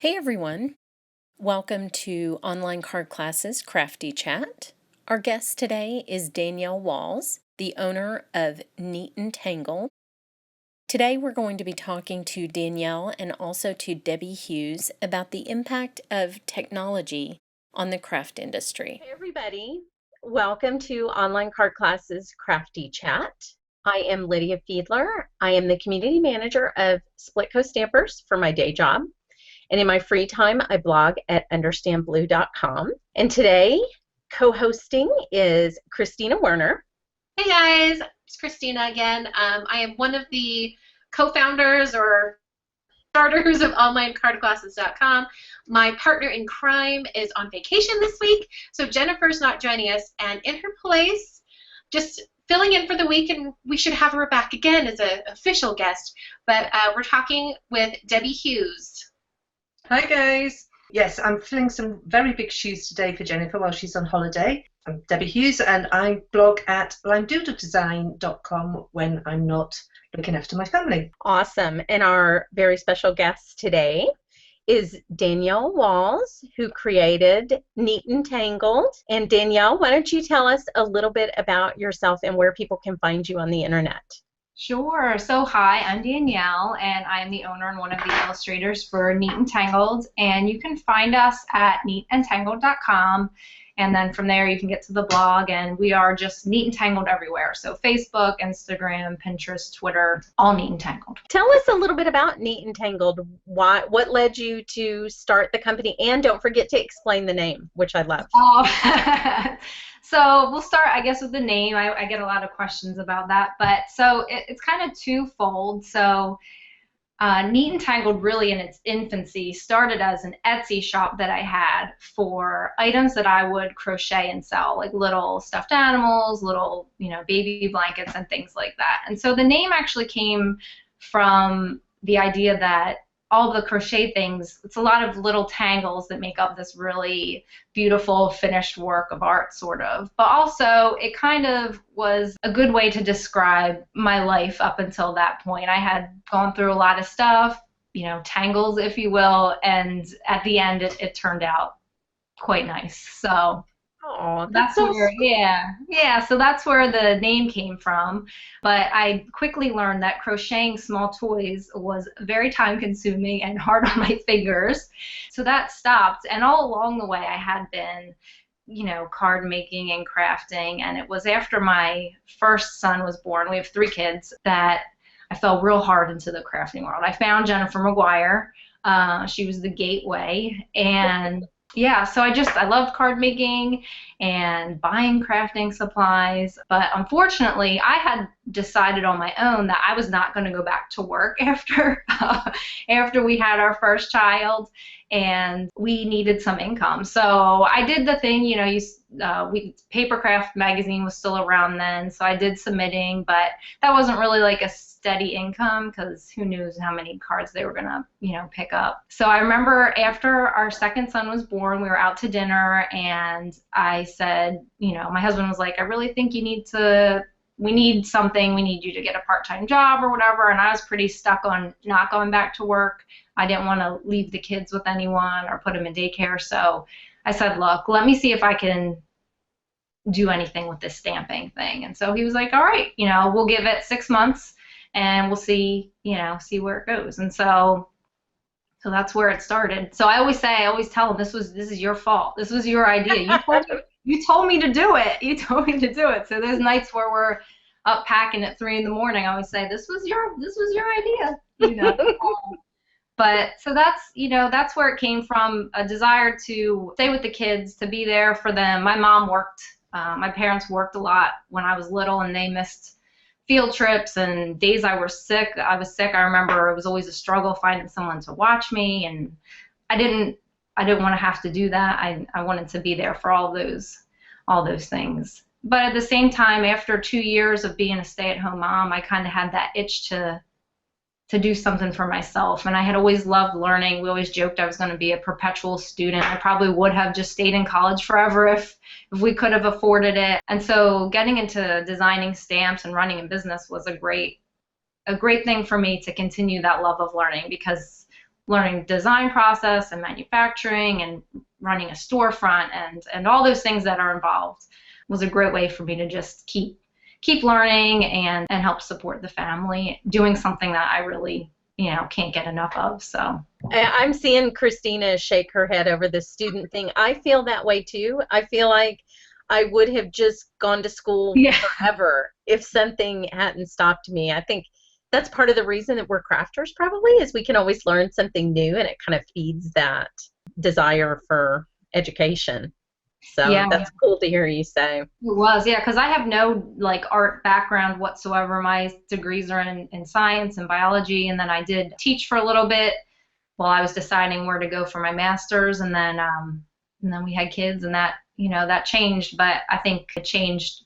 Hey everyone, welcome to Online Card Classes Crafty Chat. Our guest today is Danielle Walls, the owner of Neat and Tangled. Today we're going to be talking to Danielle and also to Debbie Hughes about the impact of technology on the craft industry. Hey everybody, welcome to Online Card Classes Crafty Chat. I am Lydia Fiedler. I am the community manager of Split Coast Stampers for my day job. And in my free time, I blog at understandblue.com. And today, co-hosting is Christina Werner. Hey guys, it's Christina again. I am one of the co-founders or starters of onlinecardclasses.com. My partner in crime is on vacation this week, so Jennifer's not joining us, and in her place, just filling in for the week, and we should have her back again as an official guest, but we're talking with Debbie Hughes. Hi guys. Yes, I'm filling some very big shoes today for Jennifer while she's on holiday. I'm Debbie Hughes and I blog at limedoodledesign.com when I'm not looking after my family. Awesome. And our very special guest today is Danielle Walls, who created Neat and Tangled. And Danielle, why don't you tell us a little bit about yourself and where people can find you on the internet? Sure. So hi, I'm Danielle, and I'm the owner and one of the illustrators for Neat and Tangled. And you can find us at neatandtangled.com. And then from there, you can get to the blog, and we are just Neat and Tangled everywhere. So Facebook, Instagram, Pinterest, Twitter, all Neat and Tangled. Tell us a little bit about Neat and Tangled. What led you to start the company? And don't forget to explain the name, which I love. Oh. So we'll start, I guess, with the name. I get a lot of questions about that. But so it's kind of twofold. So Neat and Tangled, really in its infancy, started as an Etsy shop that I had for items that I would crochet and sell, like little stuffed animals, little, baby blankets and things like that. And so the name actually came from the idea that all the crochet things, it's a lot of little tangles that make up this really beautiful finished work of art, sort of. But also, it kind of was a good way to describe my life up until that point. I had gone through a lot of stuff, tangles, if you will, and at the end, it turned out quite nice. So that's so where, so that's where the name came from. But I quickly learned that crocheting small toys was very time consuming and hard on my fingers. So that stopped. And all along the way, I had been, card making and crafting. And it was after my first son was born, we have 3 kids, that I fell real hard into the crafting world. I found Jennifer McGuire. She was the gateway. And yeah, so I loved card making and buying crafting supplies, but unfortunately I had decided on my own that I was not going to go back to work after we had our first child, and we needed some income. So I did the thing, Papercraft magazine was still around then, so I did submitting, but that wasn't really like a steady income because who knows how many cards they were gonna, pick up. So I remember after our second son was born, we were out to dinner, and I said, my husband was like, I really think we need something, we need you to get a part-time job or whatever, and I was pretty stuck on not going back to work. I didn't want to leave the kids with anyone or put them in daycare, so I said, look, let me see if I can do anything with this stamping thing. And so he was like, all right, we'll give it 6 months and we'll see where it goes. And so that's where it started. So I always tell him, this is your fault. This was your idea. You told me to do it. You told me to do it. So there's nights where we're up packing at 3 a.m. I always say, this was your idea. But so that's where it came from, a desire to stay with the kids, to be there for them. My mom worked, my parents worked a lot when I was little, and they missed field trips and days I was sick. I remember it was always a struggle finding someone to watch me, and I didn't want to have to do that. I wanted to be there for all those things. But at the same time, after 2 years of being a stay-at-home mom, I kind of had that itch to do something for myself. And I had always loved learning. We always joked I was going to be a perpetual student. I probably would have just stayed in college forever if we could have afforded it. And so getting into designing stamps and running a business was a great thing for me to continue that love of learning, because learning design process and manufacturing and running a storefront and all those things that are involved was a great way for me to just keep learning and help support the family doing something that I really, can't get enough of. So I'm seeing Christina shake her head over the student thing. I feel that way too. I feel like I would have just gone to school forever if something hadn't stopped me. I think that's part of the reason that we're crafters probably, is we can always learn something new, and it kind of feeds that desire for education. So that's cool to hear you say. It was, yeah, because I have no art background whatsoever. My degrees are in science and biology, and then I did teach for a little bit while I was deciding where to go for my master's, and then we had kids, and that that changed. But I think it changed.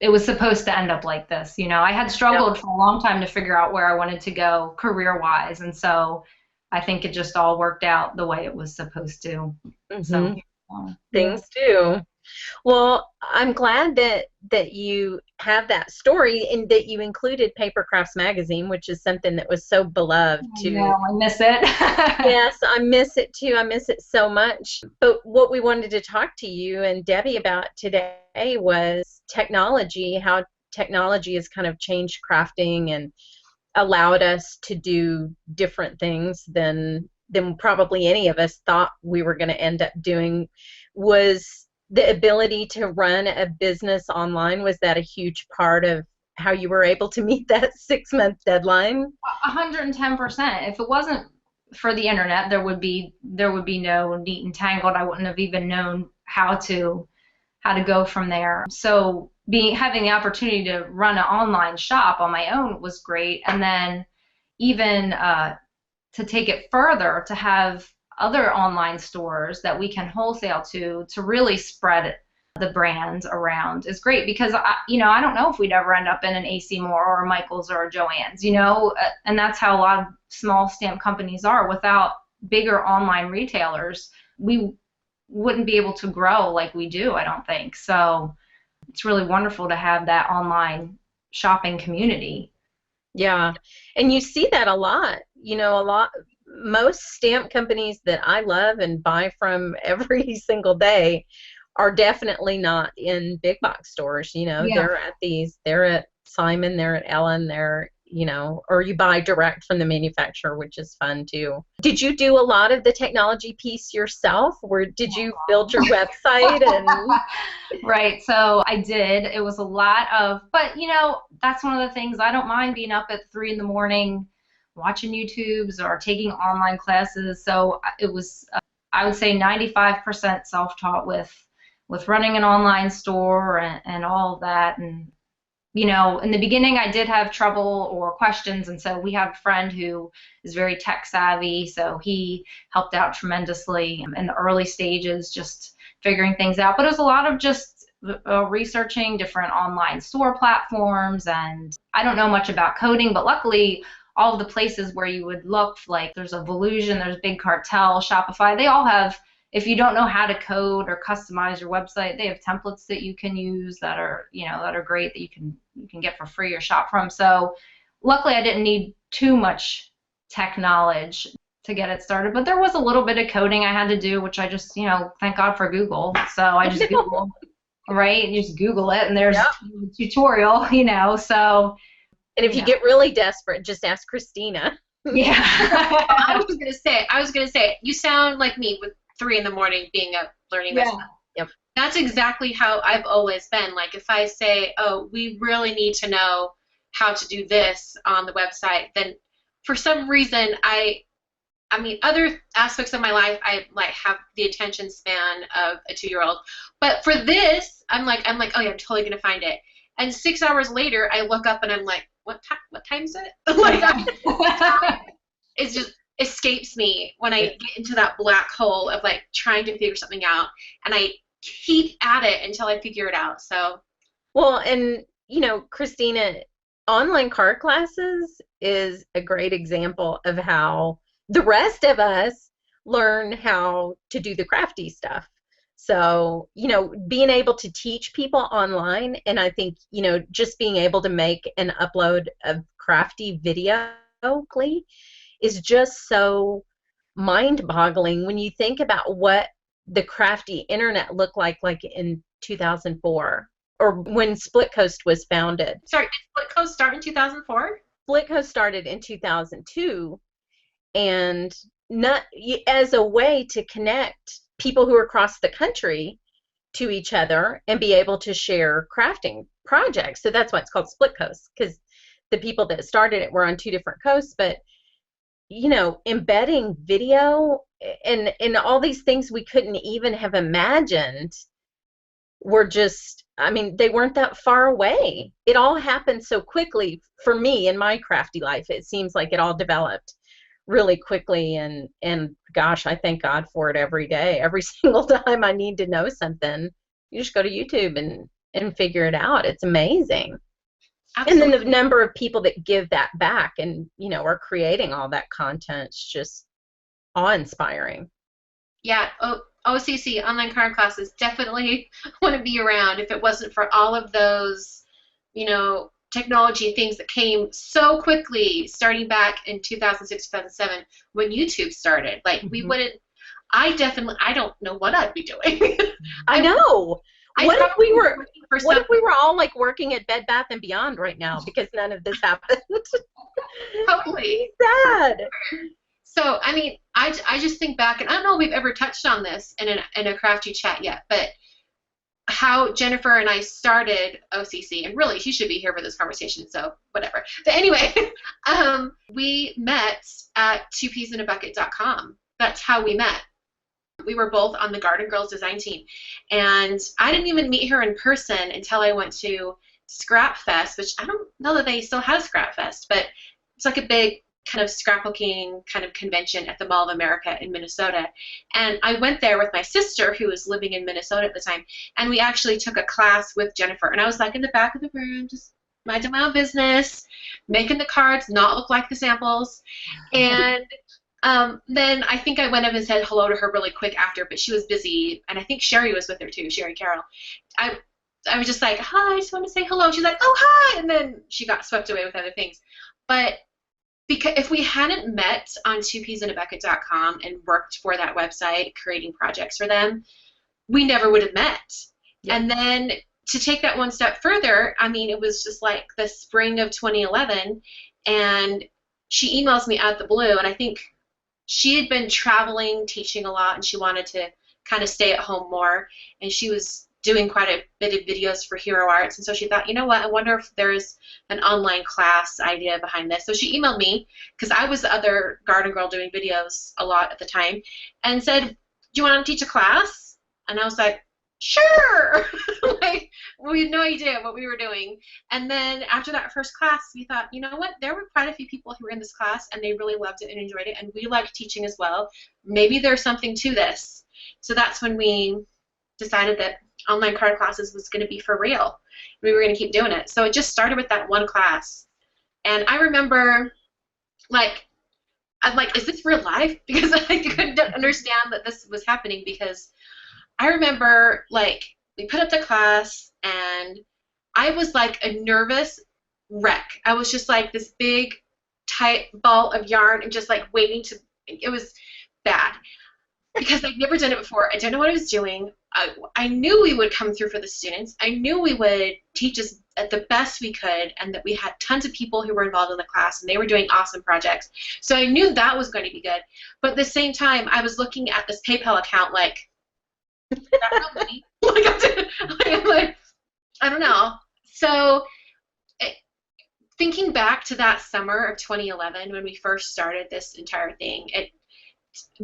It was supposed to end up like this. I had struggled for a long time to figure out where I wanted to go career-wise, and so I think it just all worked out the way it was supposed to. Mm-hmm. So things do. Well, I'm glad that you have that story and that you included Paper Crafts Magazine, which is something that was so beloved too. Yeah, I miss it. Yes, I miss it too. I miss it so much. But what we wanted to talk to you and Debbie about today was technology, how technology has kind of changed crafting and allowed us to do different things than probably any of us thought we were going to end up doing. Was the ability to run a business online, was that a huge part of how you were able to meet that 6-month deadline? 110%. If it wasn't for the internet, there would be no Neat and Tangled. I wouldn't have even known how to go from there. So having the opportunity to run an online shop on my own was great, and then even to take it further, to have other online stores that we can wholesale to really spread the brand around is great, because I don't know if we'd ever end up in an AC Moore or a Michael's or a Joann's, and that's how a lot of small stamp companies are. Without bigger online retailers, we wouldn't be able to grow like we do, I don't think. So it's really wonderful to have that online shopping community. Yeah, and you see that a lot. Most stamp companies that I love and buy from every single day are definitely not in big box stores. They're at Simon, they're at Ellen, or you buy direct from the manufacturer, which is fun too. Did you do a lot of the technology piece yourself, or did you build your website? Right, so I did. It was a lot but that's one of the things. I don't mind being up at 3 a.m. watching YouTubes or taking online classes. So it was, I would say 95% self-taught with running an online store and all of that. And in the beginning I did have trouble or questions, and so we have a friend who is very tech savvy, so he helped out tremendously in the early stages, just figuring things out. But it was a lot of just researching different online store platforms, and I don't know much about coding, but luckily all of the places where you would look, like there's a Volusion, there's Big Cartel, Shopify, they all have, if you don't know how to code or customize your website, they have templates that you can use that are great, that you can get for free or shop from. So luckily I didn't need too much tech knowledge to get it started, but there was a little bit of coding I had to do, which I just, thank God for Google. So I just Google, right? You just Google it and there's a tutorial, so. And if you get really desperate, just ask Christina. Yeah. I was gonna say, you sound like me with 3 a.m. being up learning this stuff. Yep. That's exactly how I've always been. Like if I say, oh, we really need to know how to do this on the website, then for some reason I mean, other aspects of my life, I have the attention span of a 2-year-old. But for this, I'm like, oh yeah, I'm totally gonna find it. And 6 hours later, I look up and I'm like, what time is it? It just escapes me when I get into that black hole of trying to figure something out, and I keep at it until I figure it out. So, well, and Christina, online card classes is a great example of how the rest of us learn how to do the crafty stuff. So, being able to teach people online, and I think, just being able to make and upload a crafty video is just so mind-boggling when you think about what the Crafty internet looked like in 2004, or when Split Coast was founded. Sorry, did Split Coast start in 2004? Split Coast started in 2002, and not as a way to connect people who are across the country to each other and be able to share crafting projects. So that's why it's called Split Coast, because the people that started it were on two different coasts. But embedding video and all these things we couldn't even have imagined were just, I mean, they weren't that far away. It all happened so quickly for me in my crafty life. It seems like it all developed really quickly, and gosh, I thank God for it every day. Every single time I need to know something, you just go to YouTube and figure it out. It's amazing. Absolutely. And then the number of people that give that back and are creating all that content is just awe-inspiring. Yeah, OCC, online card classes, definitely want to be around if it wasn't for all of those, technology things that came so quickly starting back in 2006, 2007 when YouTube started. Like, we wouldn't, I don't know what I'd be doing. I know. What if we were all like working at Bed Bath & Beyond right now because none of this happened? Totally. Sad. So, I mean, I just think back, and I don't know if we've ever touched on this in a Crafty chat yet, but how Jennifer and I started OCC, and really, she should be here for this conversation, so whatever. But anyway, we met at twopeasinabucket.com. That's how we met. We were both on the Garden Girls design team, and I didn't even meet her in person until I went to Scrap Fest, which I don't know that they still have Scrap Fest, but it's like a big kind of scrapbooking kind of convention at the Mall of America in Minnesota. And I went there with my sister, who was living in Minnesota at the time, and we actually took a class with Jennifer. And I was like in the back of the room, just minding my own business, making the cards not look like the samples. And then I think I went up and said hello to her really quick after, but she was busy, and I think Sherry was with her too, Sherry Carroll. I was just like, hi, I just want to say hello. She's like, oh, hi, and then she got swept away with other things. But because if we hadn't met on twopeasinabucket.com and worked for that website, creating projects for them, we never would have met. Yep. And then to take that one step further, I mean, it was just like the spring of 2011, and she emails me out the blue, and I think she had been traveling, teaching a lot, and she wanted to kind of stay at home more, and she was doing quite a bit of videos for Hero Arts, and so she thought, you know what, I wonder if there's an online class idea behind this. So she emailed me, because I was the other garden girl doing videos a lot at the time, and said, do you want to teach a class? And I was like, sure! Like, we had no idea what we were doing. And then after that first class, we thought, you know what, there were quite a few people who were in this class, and they really loved it and enjoyed it, and we liked teaching as well. Maybe there's something to this. So that's when we decided that online card classes was going to be for real. We were going to keep doing it. So it just started with that one class. And I remember, I'm like, is this real life? Because I couldn't understand that this was happening, because I remember, we put up the class, and I was like a nervous wreck. I was just like this big, tight ball of yarn and just waiting to, it was bad. Because I'd never done it before. I didn't know what I was doing. I knew we would come through for the students. I knew we would teach us at the best we could, and that we had tons of people who were involved in the class, and they were doing awesome projects. So I knew that was going to be good. But at the same time, I was looking at this PayPal account is that real money? I don't know. So thinking back to that summer of 2011 when we first started this entire thing, it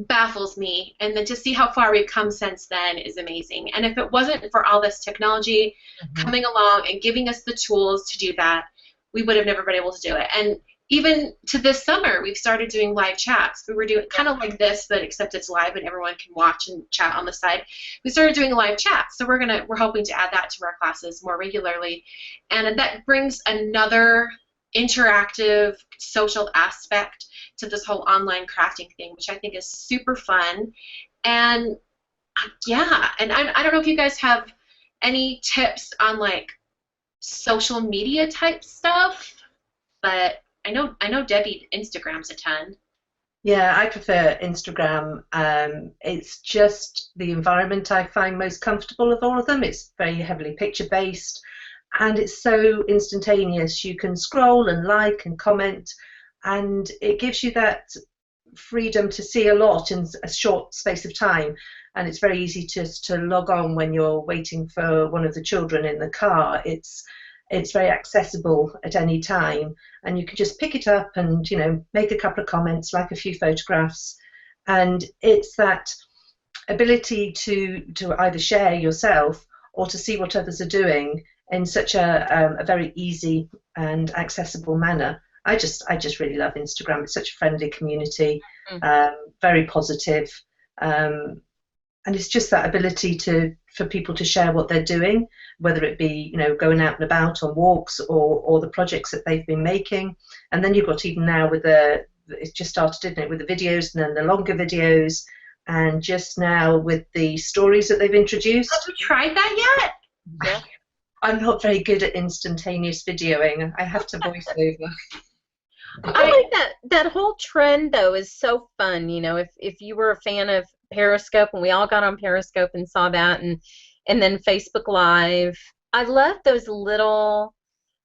baffles me, and then to see how far we've come since then is amazing. And if it wasn't for all this technology coming along and giving us the tools to do that, we would have never been able to do it. And even to this summer, we've started doing live chats. We were doing kind of like this, but except it's live and everyone can watch and chat on the side. We started doing a live chat, so we're hoping to add that to our classes more regularly, and that brings another interactive social aspect to this whole online crafting thing, which I think is super fun. And yeah, and I don't know if you guys have any tips on social media type stuff, but I know Debbie Instagrams a ton. Yeah, I prefer Instagram. It's just the environment I find most comfortable of all of them. It's very heavily picture based and it's so instantaneous. You can scroll and like and comment, and it gives you that freedom to see a lot in a short space of time. And it's very easy to log on when you're waiting for one of the children in the car. It's very accessible at any time, and you can just pick it up and make a couple of comments, like a few photographs, and it's that ability to either share yourself or to see what others are doing in such a very easy and accessible manner. I just really love Instagram. It's such a friendly community, very positive, and it's just that ability for people to share what they're doing, whether it be going out and about on walks or the projects that they've been making. And then you've got, even now, with it just started, didn't it, with the videos and then the longer videos, and just now with the stories that they've introduced. Have you tried that yet? Yeah. I'm not very good at instantaneous videoing. I have to voice over. I like that whole trend, though, is so fun. If you were a fan of Periscope, and we all got on Periscope and saw that, and then Facebook Live. I love those little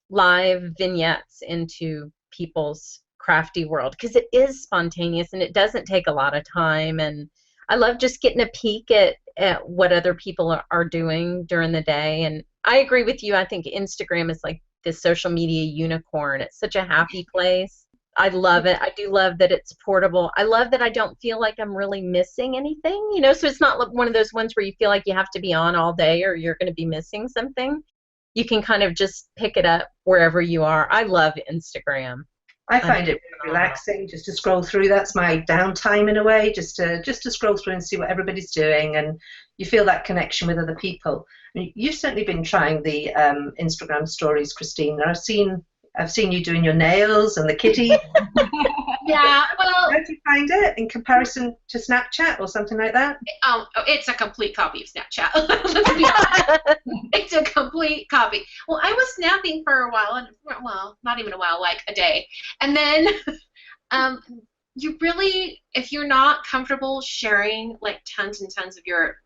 live vignettes into people's crafty world, because it is spontaneous and it doesn't take a lot of time, and I love just getting a peek at what other people are doing during the day. And I agree with you. I think Instagram is like this social media unicorn. It's such a happy place. I love it. I do love that it's portable. I love that I don't feel like I'm really missing anything, so it's not like one of those ones where you feel like you have to be on all day or you're going to be missing something. You can kind of just pick it up wherever you are. I love Instagram. I find it really relaxing just to scroll through. That's my downtime in a way, just to scroll through and see what everybody's doing, and you feel that connection with other people. I mean, you've certainly been trying the Instagram stories, Christine. I've seen you doing your nails and the kitty. Yeah, well, how do you find it in comparison to Snapchat or something like that? It's a complete copy of Snapchat. Let's be honest. It's a complete copy. Well, I was snapping for a while, and not even a while, like a day, and then you really, if you're not comfortable sharing like tons and tons of your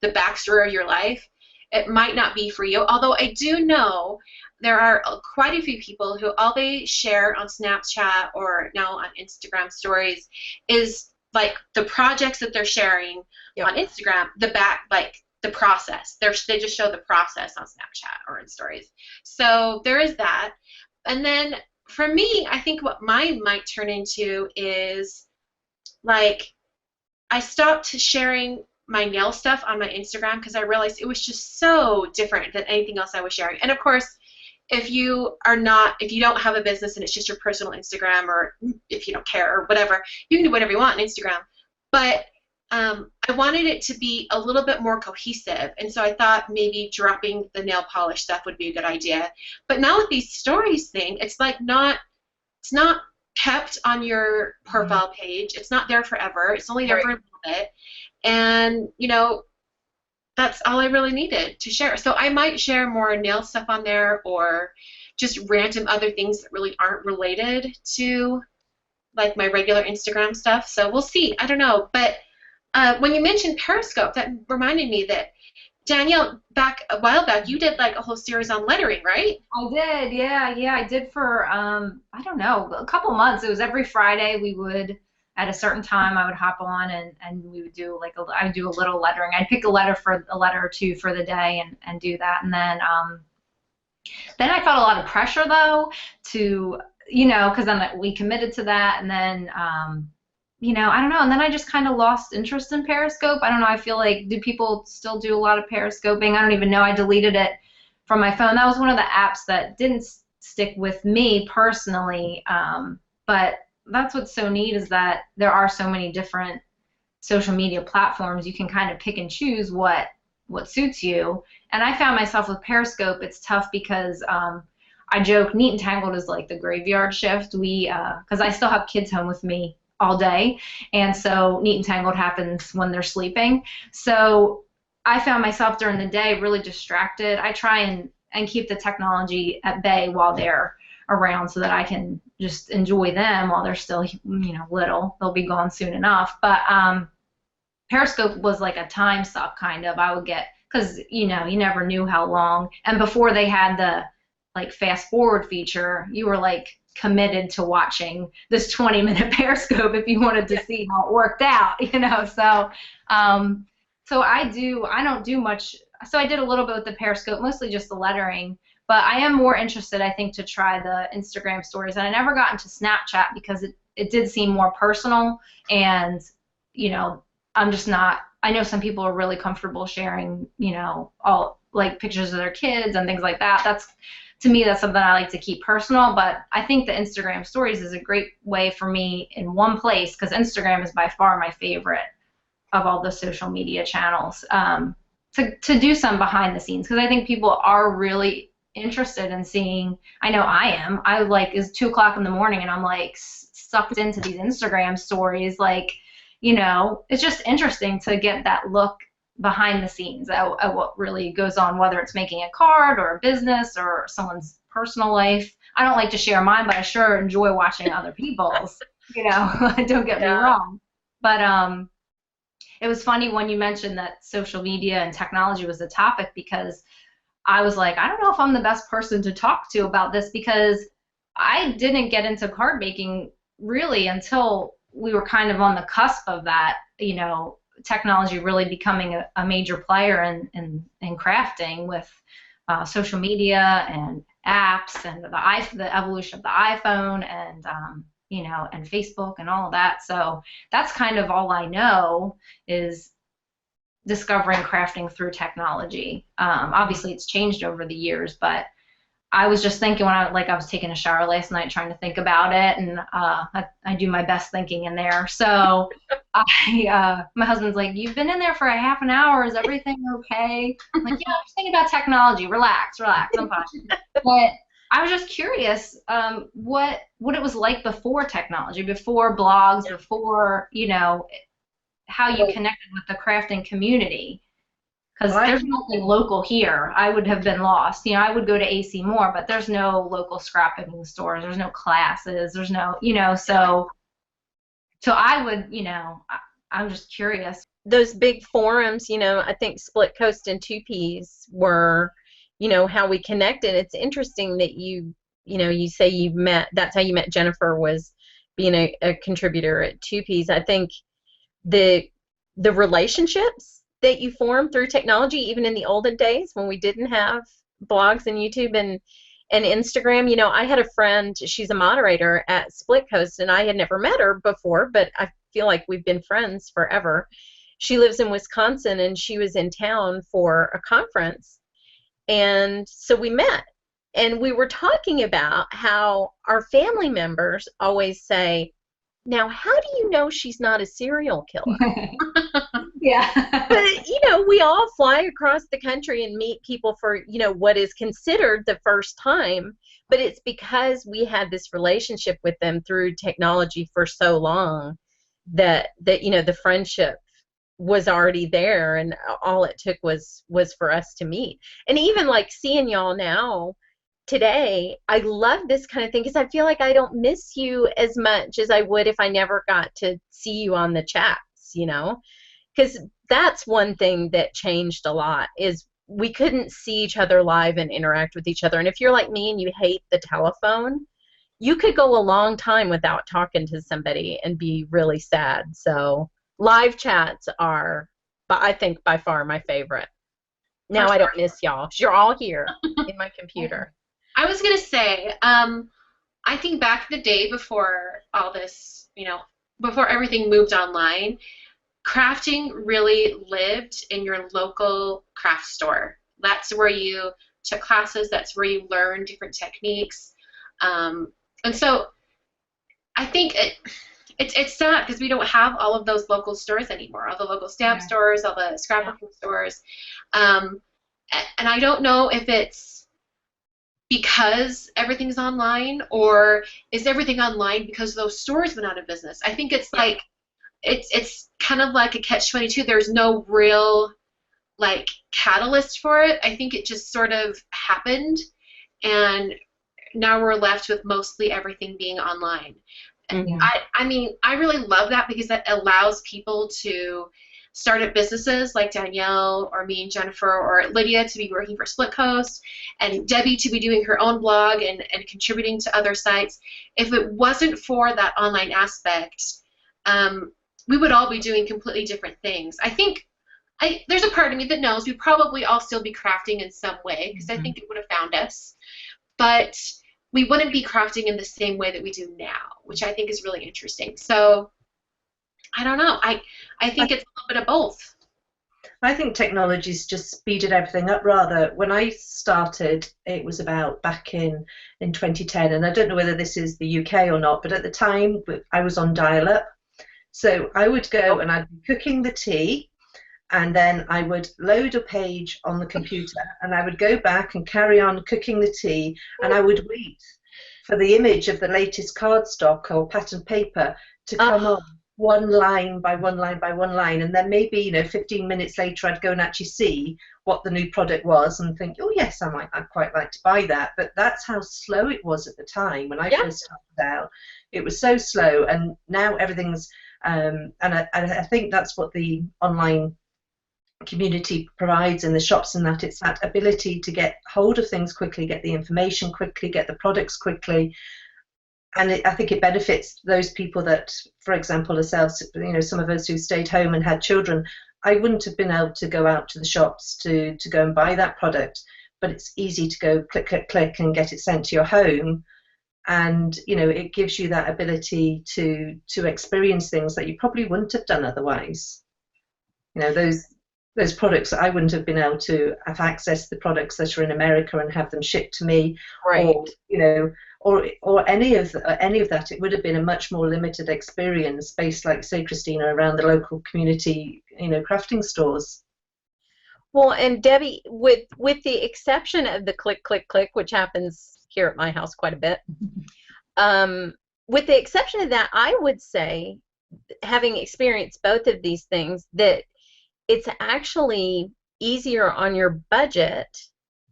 the backstory of your life, it might not be for you. Although I do know there are quite a few people who all they share on Snapchat or now on Instagram stories is like the projects that they're sharing on Instagram, the process. They just show the process on Snapchat or in stories. So there is that. And then for me, I think what mine might turn into is like I stopped sharing my nail stuff on my Instagram because I realized it was just so different than anything else I was sharing. And of course, if you don't have a business and it's just your personal Instagram, or if you don't care or whatever, you can do whatever you want on Instagram. But I wanted it to be a little bit more cohesive, and so I thought maybe dropping the nail polish stuff would be a good idea. But now with these stories thing, it's not kept on your profile page. It's not there forever. It's only there for a little bit, and that's all I really needed to share. So I might share more nail stuff on there, or just random other things that really aren't related to like my regular Instagram stuff. So we'll see. I don't know. But when you mentioned Periscope, that reminded me that Danielle, a while back, you did like a whole series on lettering, right? I did, yeah. I did for I don't know, a couple months. It was every Friday we would, at a certain time, I would hop on and we would do I'd do a little lettering. I'd pick a letter or two for the day and do that. And then I felt a lot of pressure though to, because then we committed to that, and then I don't know. And then I just kind of lost interest in Periscope. I don't know. I feel like, do people still do a lot of Periscoping? I don't even know. I deleted it from my phone. That was one of the apps that didn't stick with me personally. But that's what's so neat, is that there are so many different social media platforms. You can kind of pick and choose what suits you. And I found myself with Periscope, it's tough because I joke, Neat and Tangled is like the graveyard shift. Because I still have kids home with me all day, and so Neat and Tangled happens when they're sleeping. So I found myself during the day really distracted. I try and keep the technology at bay while they're around so that I can just enjoy them while they're still, little. They'll be gone soon enough. But Periscope was like a time suck kind of. I would get, because, you never knew how long. And before they had the like fast forward feature, you were like committed to watching this 20-minute Periscope if you wanted to see how it worked out, So, so I don't do much. So I did a little bit with the Periscope, mostly just the lettering. But I am more interested, I think, to try the Instagram stories. And I never got into Snapchat because it did seem more personal. And, I'm just not, I know some people are really comfortable sharing, all like pictures of their kids and things like that. To me, that's something I like to keep personal. But I think the Instagram stories is a great way for me in one place, because Instagram is by far my favorite of all the social media channels, to do some behind the scenes, because I think people are really interested in seeing. I know I am. I like, it's 2:00 in the morning and I'm like sucked into these Instagram stories. Like, it's just interesting to get that look behind the scenes at what really goes on, whether it's making a card or a business or someone's personal life. I don't like to share mine, but I sure enjoy watching other people's, don't get me wrong. But it was funny when you mentioned that social media and technology was the topic, because I was like, I don't know if I'm the best person to talk to about this, because I didn't get into card making really until we were kind of on the cusp of that, technology really becoming a major player in crafting, with social media and apps and the evolution of the iPhone and and Facebook and all of that. So that's kind of all I know, is discovering crafting through technology. Obviously it's changed over the years, but I was just thinking when I was taking a shower last night trying to think about it, and I do my best thinking in there. So my husband's like, "You've been in there for a half an hour. Is everything okay?" I'm like, "Yeah, I'm just thinking about technology. Relax, I'm fine." But I was just curious, what it was like before technology, before blogs, before how you connected with the crafting community. Because there's nothing local here. I would have been lost. I would go to AC Moore, but there's no local scrapbooking stores. There's no classes. There's no, so I would, I'm just curious. Those big forums, I think Split Coast and Two Peas were, how we connected. It's interesting that you say you met, that's how you met Jennifer, was being a contributor at Two Peas. I think the relationships that you form through technology, even in the olden days when we didn't have blogs and YouTube and Instagram. I had a friend, she's a moderator at Split Coast, and I had never met her before, but I feel like we've been friends forever. She lives in Wisconsin, and she was in town for a conference, and so we met, and we were talking about how our family members always say, "Now, how do you know she's not a serial killer?" Yeah. But, we all fly across the country and meet people for, what is considered the first time. But it's because we had this relationship with them through technology for so long that the friendship was already there, and all it took was for us to meet. And even like seeing y'all now today, I love this kind of thing, because I feel like I don't miss you as much as I would if I never got to see you on the chats, because that's one thing that changed a lot, is we couldn't see each other live and interact with each other. And if you're like me and you hate the telephone, you could go a long time without talking to somebody and be really sad. So live chats are, I think, by far my favorite. Now I don't miss y'all, 'cause you're all here in my computer. I was going to say, I think back in the day before all this, before everything moved online, crafting really lived in your local craft store. That's where you took classes. That's where you learned different techniques. And so I think it's sad because we don't have all of those local stores anymore, all the local stamp stores, all the scrapbooking stores. And I don't know if it's because everything's online, or is everything online because those stores went out of business. I think it's like it's kind of like a catch-22. There's no real catalyst for it. I think it just sort of happened, and now we're left with mostly everything being online. Mhm. I mean, I really love that because that allows people to start up businesses like Danielle or me and Jennifer or Lydia to be working for Split Coast and Debbie to be doing her own blog and contributing to other sites. If it wasn't for that online aspect, we would all be doing completely different things. I think there's a part of me that knows we'd probably all still be crafting in some way because I think it would have found us. But we wouldn't be crafting in the same way that we do now, which I think is really interesting. So I don't know. I think it's a little bit of both. I think technology's just speeded everything up rather. When I started, it was about back in 2010, and I don't know whether this is the UK or not, but at the time I was on dial-up. So I would go and I'd be cooking the tea, and then I would load a page on the computer, and I would go back and carry on cooking the tea, and I would wait for the image of the latest cardstock or pattern paper to come on one line by one line by one line, and then maybe 15 minutes later I'd go and actually see what the new product was and think, oh yes, I'd quite like to buy that. But that's how slow it was at the time when I first started out. It was so slow, and now everything's and I think that's what the online community provides in the shops, and that it's that ability to get hold of things quickly, get the information quickly, get the products quickly. And I think it benefits those people that, for example, ourselves, some of us who stayed home and had children. I wouldn't have been able to go out to the shops to go and buy that product, but it's easy to go click, click, click and get it sent to your home. And it gives you that ability to experience things that you probably wouldn't have done otherwise. Those products, I wouldn't have been able to have accessed the products that are in America and have them shipped to me, Right. or any of that. It would have been a much more limited experience based, like say, Christina, around the local community, crafting stores. Well, and Debbie, with the exception of the click, click, click, which happens here at my house quite a bit, with the exception of that, I would say, having experienced both of these things, that it's actually easier on your budget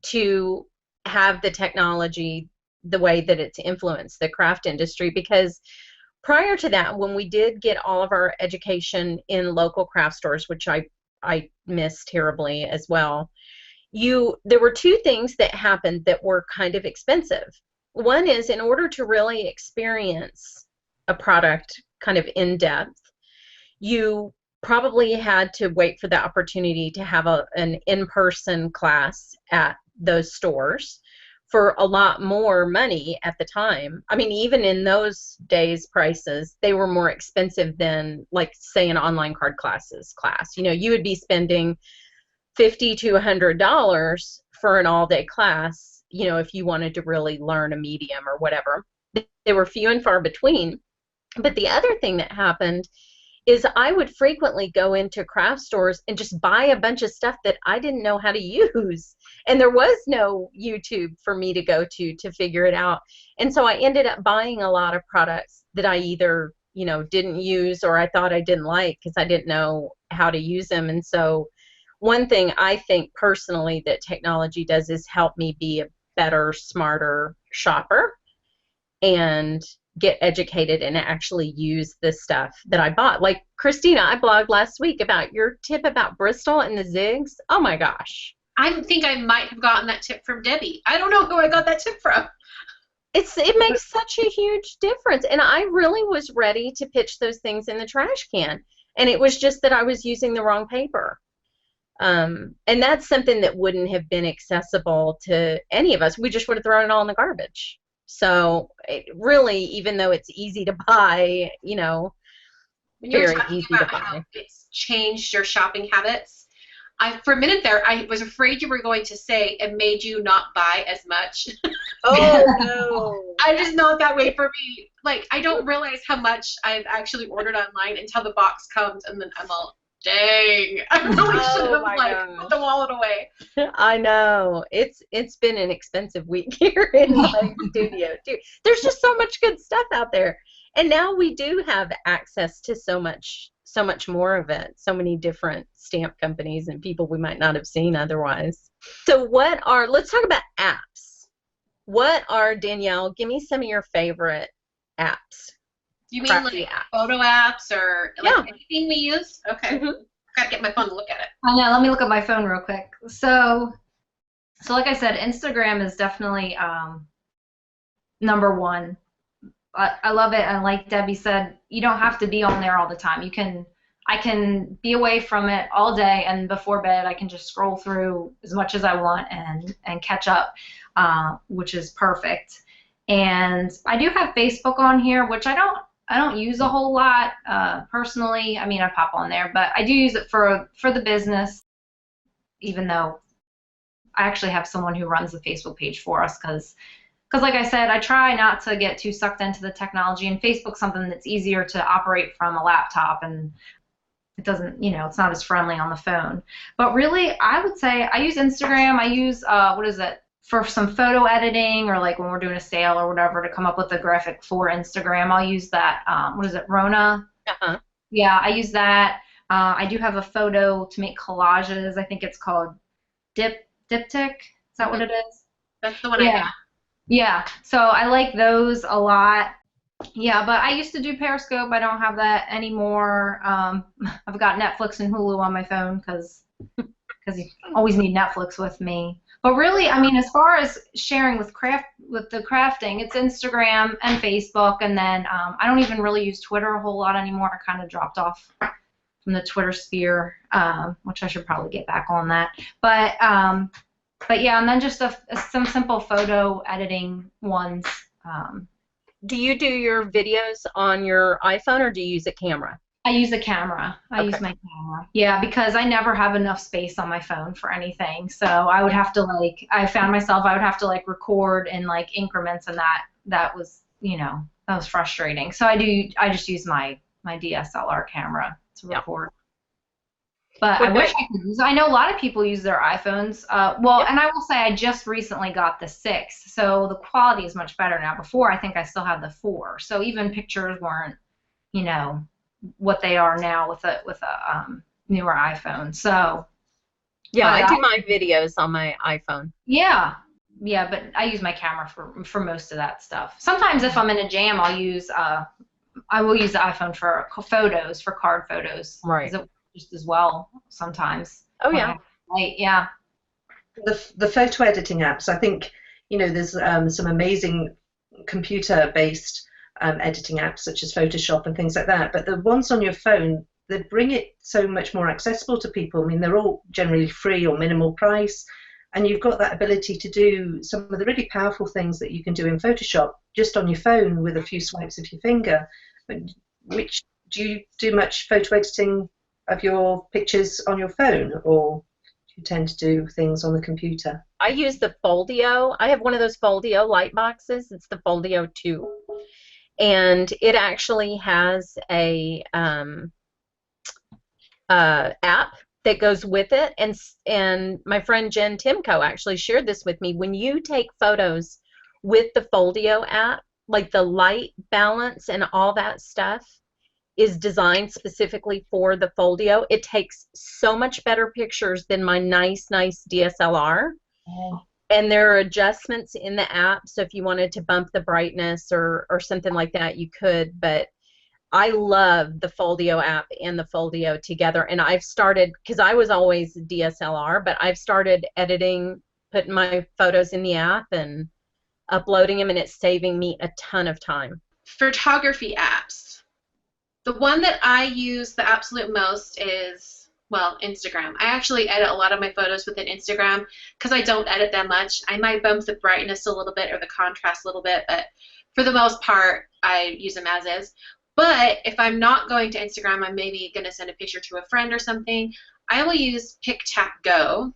to have the technology the way that it's influenced the craft industry, because prior to that, when we did get all of our education in local craft stores, which I missed terribly as well, there were two things that happened that were kind of expensive. One is, in order to really experience a product kind of in depth, you probably had to wait for the opportunity to have an in-person class at those stores for a lot more money at the time. I mean, even in those days, prices, they were more expensive than, like, say, an online card class. You would be spending $50 to $100 for an all-day class, if you wanted to really learn a medium or whatever. They were few and far between. But the other thing that happened is I would frequently go into craft stores and just buy a bunch of stuff that I didn't know how to use. And there was no YouTube for me to go to figure it out. And so I ended up buying a lot of products that I either, didn't use, or I thought I didn't like because I didn't know how to use them. And so one thing I think personally that technology does is help me be a better, smarter shopper and get educated and actually use the stuff that I bought. Like, Christina, I blogged last week about your tip about Bristol and the zigs. Oh my gosh. I think I might have gotten that tip from Debbie. I don't know who I got that tip from. It makes such a huge difference. And I really was ready to pitch those things in the trash can. And it was just that I was using the wrong paper. And that's something that wouldn't have been accessible to any of us. We just would have thrown it all in the garbage. So really, even though it's easy to buy, When you were very talking easy to about buy. how it's changed your shopping habits, for a minute there, I was afraid you were going to say it made you not buy as much. Oh, no. I just know that way for me. Like, I don't realize how much I've actually ordered online until the box comes, and then I'm all, dang, I really should have, my gosh. put the wallet away. I know. It's been an expensive week here in my studio, too. There's just so much good stuff out there. And now we do have access to so much more of it, so many different stamp companies and people we might not have seen otherwise. So let's talk about apps. What are, Danielle, give me some of your favorite apps. You mean Crafty like apps. photo apps or like Yeah. anything we use? Okay. Mhm. Gotta get my phone to look at it. I know. Let me look at my phone real quick. So like I said, Instagram is definitely number one. I love it, and like Debbie said, you don't have to be on there all the time. I can be away from it all day, and before bed, I can just scroll through as much as I want and catch up, which is perfect. And I do have Facebook on here, which I don't use a whole lot personally. I mean, I pop on there, but I do use it for the business, even though I actually have someone who runs the Facebook page for us because like I said, I try not to get too sucked into the technology, and Facebook's something that's easier to operate from a laptop, and it doesn't, it's not as friendly on the phone. But really, I would say I use Instagram. I use, what is it, for some photo editing, or like when we're doing a sale or whatever, to come up with a graphic for Instagram. I'll use that, what is it, Rona? Uh-huh. Yeah, I use that. I do have a photo to make collages. I think it's called Diptych. Is that what it is? That's the one I Yeah. have. Yeah, so I like those a lot. Yeah, but I used to do Periscope. I don't have that anymore. I've got Netflix and Hulu on my phone because you always need Netflix with me. But really, I mean, as far as sharing with the crafting, it's Instagram and Facebook, and then I don't even really use Twitter a whole lot anymore. I kind of dropped off from the Twitter sphere, which I should probably get back on that. But yeah, and then just some simple photo editing ones. Do you do your videos on your iPhone, or do you use a camera? I use a camera. I use my camera. Yeah, because I never have enough space on my phone for anything. So I would have to I found myself I would have to record in increments, and that was that was frustrating. So I just use my DSLR camera to record. But I wish I could use it. I know a lot of people use their iPhones. And I will say I just recently got the 6, so the quality is much better now. Before, I think I still had the 4, so even pictures weren't, what they are now with a newer iPhone. So yeah, I do my videos on my iPhone. Yeah, but I use my camera for most of that stuff. Sometimes if I'm in a jam, I will use the iPhone for photos, for card photos. Right. Just as well sometimes. Oh yeah. Yeah. The photo editing apps, I think, there's some amazing computer-based editing apps such as Photoshop and things like that. But the ones on your phone, they bring it so much more accessible to people. I mean, they're all generally free or minimal price, and you've got that ability to do some of the really powerful things that you can do in Photoshop just on your phone with a few swipes of your finger. Which do you do much photo editing of your pictures on your phone, or do you tend to do things on the computer? I use the Foldio. I have one of those Foldio light boxes. It's the Foldio 2. And it actually has a app that goes with it. And my friend Jen Timko actually shared this with me. When you take photos with the Foldio app, like the light balance and all that stuff is designed specifically for the Foldio. It takes so much better pictures than my nice DSLR. Oh. And there are adjustments in the app, so if you wanted to bump the brightness or something like that, you could. But I love the Foldio app and the Foldio together. And I've started, because I was always DSLR, but I've started editing, putting my photos in the app and uploading them, and it's saving me a ton of time. Photography apps. The one that I use the absolute most is, Instagram. I actually edit a lot of my photos within Instagram because I don't edit that much. I might bump the brightness a little bit or the contrast a little bit, but for the most part, I use them as is. But if I'm not going to Instagram, I'm maybe going to send a picture to a friend or something, I will use PicTapGo.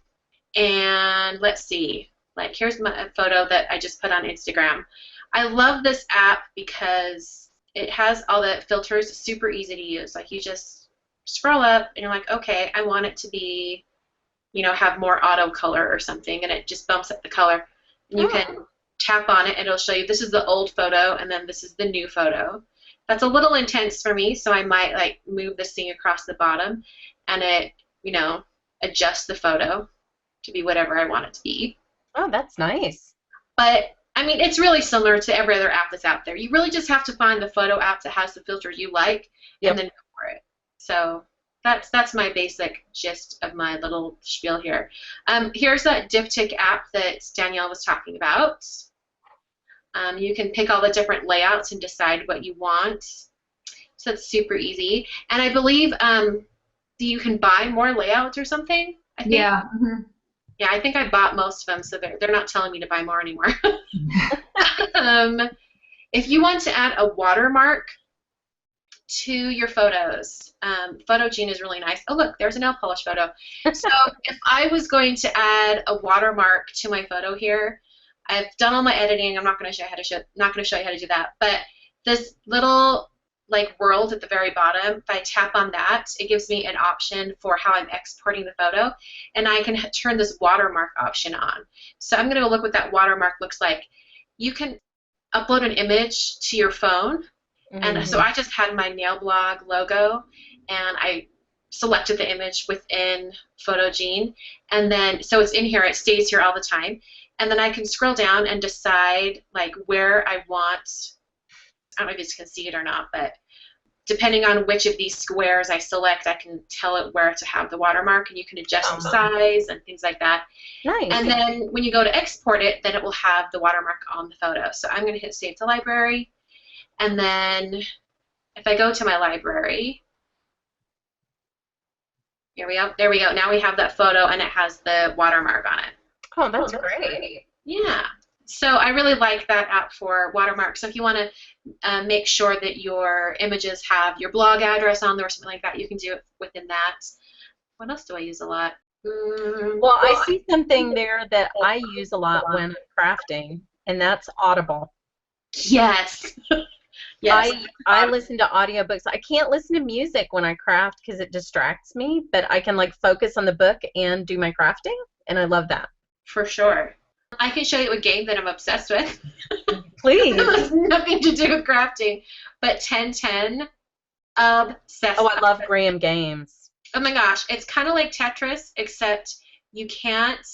And let's see, here's a photo that I just put on Instagram. I love this app because it has all the filters, super easy to use. You just scroll up and you're like, okay, I want it to be, have more auto color or something, and it just bumps up the color. And you can tap on it and it'll show you this is the old photo and then this is the new photo. That's a little intense for me, so I might move this thing across the bottom and it, adjusts the photo to be whatever I want it to be. Oh, that's nice. But I mean, it's really similar to every other app that's out there. You really just have to find the photo app that has the filters you like, and then go for it. So that's my basic gist of my little spiel here. Here's that diptych app that Danielle was talking about. You can pick all the different layouts and decide what you want. So that's super easy. And I believe you can buy more layouts or something, I think. Yeah. Yeah, I think I bought most of them, so they're not telling me to buy more anymore. If you want to add a watermark to your photos, Photogene is really nice. Oh, look, there's a nail polish photo. So if I was going to add a watermark to my photo here, I've done all my editing. I'm not going to show you how to do that. But this little like world at the very bottom, if I tap on that, it gives me an option for how I'm exporting the photo, and I can turn this watermark option on. So I'm going to go look what that watermark looks like. You can upload an image to your phone, and so I just had my nail blog logo, and I selected the image within Photogene, and then so it's in here, it stays here all the time, and then I can scroll down and decide like where I want. I don't know if you can see it or not, but depending on which of these squares I select, I can tell it where to have the watermark, and you can adjust the size and things like that. Nice. And then when you go to export it, then it will have the watermark on the photo. So I'm going to hit Save to Library, and then if I go to my library, here we go. There we go. Now we have that photo, and it has the watermark on it. Oh, that's great. Yeah. So I really like that app for watermarks. So if you want to make sure that your images have your blog address on there or something like that, you can do it within that. What else do I use a lot? Well, I see something there that I use a lot when I'm crafting, and that's Audible. Yes. Yes. I listen to audiobooks. I can't listen to music when I craft because it distracts me, but I can like focus on the book and do my crafting, and I love that. For sure. I can show you a game that I'm obsessed with. Please. It has nothing to do with crafting, but 1010, obsessed. Oh, I love Graham games. Oh my gosh, it's kind of like Tetris, except you can't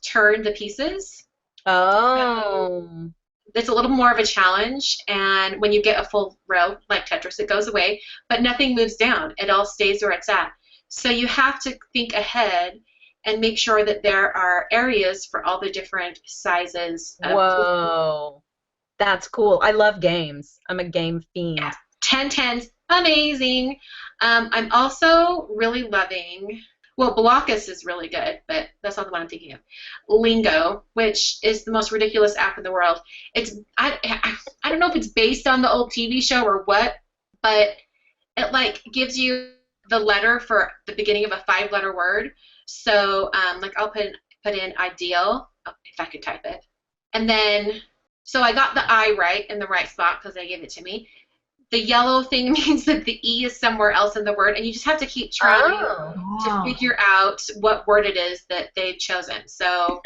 turn the pieces. Oh. It's a little more of a challenge, and when you get a full row, like Tetris, it goes away, but nothing moves down. It all stays where it's at. So you have to think ahead and make sure that there are areas for all the different sizes. Whoa. That's cool. I love games. I'm a game fiend. Yeah. 1010's amazing. I'm also really loving, well, Blockus is really good, but that's not the one I'm thinking of. Lingo, which is the most ridiculous app in the world. I don't know if it's based on the old TV show or what, but it like gives you the letter for the beginning of a 5-letter word. So like I'll put in ideal, if I could type it. And then, so I got the I right in the right spot because they gave it to me. The yellow thing means that the E is somewhere else in the word, and you just have to keep trying to figure out what word it is that they've chosen. So,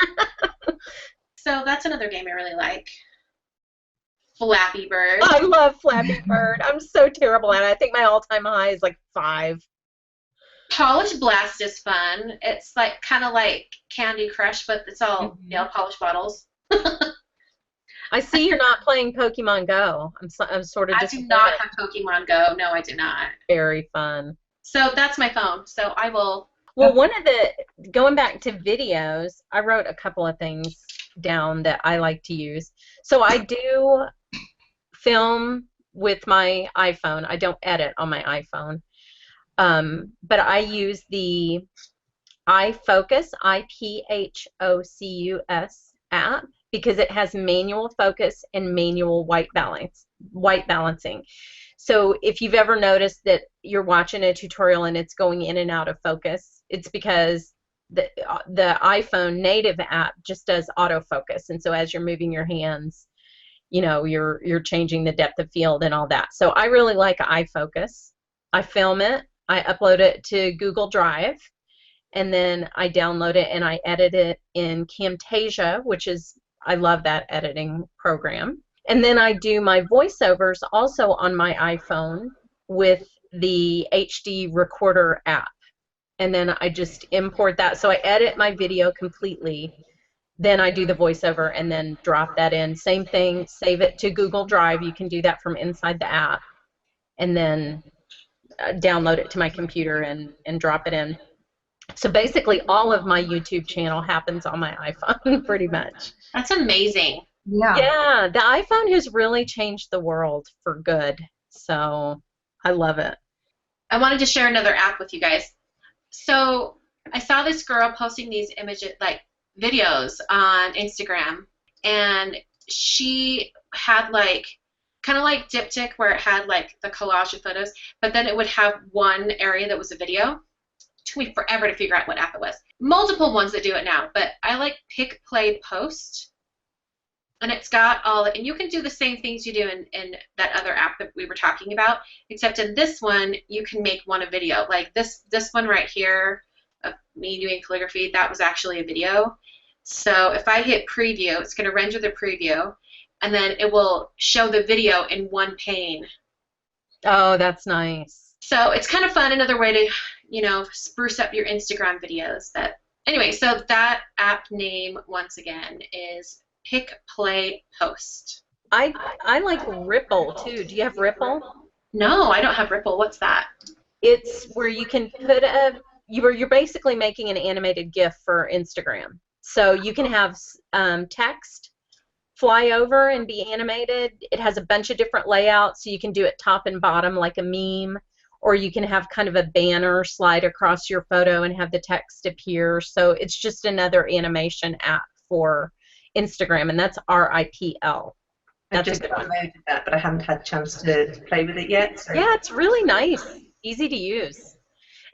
so that's another game I really like. Flappy Bird. I love Flappy Bird. I'm so terrible at it. I think my all-time high is like 5. Polish Blast is fun. It's like kind of like Candy Crush, but it's all nail polish bottles. I see you're not playing Pokemon Go. I'm sort of I do not have Pokemon Go. No, I do not. Very fun. So that's my phone. So I will. Well, going back to videos, I wrote a couple of things down that I like to use. So I do film with my iPhone. I don't edit on my iPhone. But I use the iFocus, IPHOCUS app, because it has manual focus and manual white balancing. So if you've ever noticed that you're watching a tutorial and it's going in and out of focus, it's because the iPhone native app just does autofocus, and so as you're moving your hands, you know, you're changing the depth of field and all that. So I really like iFocus. I film it, I upload it to Google Drive, and then I download it and I edit it in Camtasia, which is, I love that editing program. And then I do my voiceovers also on my iPhone with the HD Recorder app. And then I just import that. So I edit my video completely then I do the voiceover and then drop that in. Same thing, save it to Google Drive. You can do that from inside the app, and then download it to my computer and drop it in. So basically all of my YouTube channel happens on my iPhone pretty much. That's amazing. Yeah, the iPhone has really changed the world for good. So I love it. I wanted to share another app with you guys. So I saw this girl posting these images, like videos on Instagram, and she had like kind of like Diptych where it had like the collage of photos, but then it would have one area that was a video. It took me forever to figure out what app it was. Multiple ones that do it now, but I like Pick, Play, Post, and it's got all, and you can do the same things you do in that other app that we were talking about, except in this one you can make one a video. Like this one right here of me doing calligraphy, that was actually a video. So if I hit preview, it's going to render the preview, and then it will show the video in one pane. Oh, that's nice. So it's kind of fun, another way to, you know, spruce up your Instagram videos. Anyway, so that app name, once again, is Pick, Play, Post. I like Ripple, too. Do you have Ripple? No, I don't have Ripple. What's that? It's where you can put you're basically making an animated GIF for Instagram. So you can have text fly over and be animated. It has a bunch of different layouts, so you can do it top and bottom like a meme, or you can have kind of a banner slide across your photo and have the text appear. So it's just another animation app for Instagram, and that's RIPL. I've just downloaded that, but I haven't had a chance to play with it yet. So. Yeah, it's really nice, easy to use.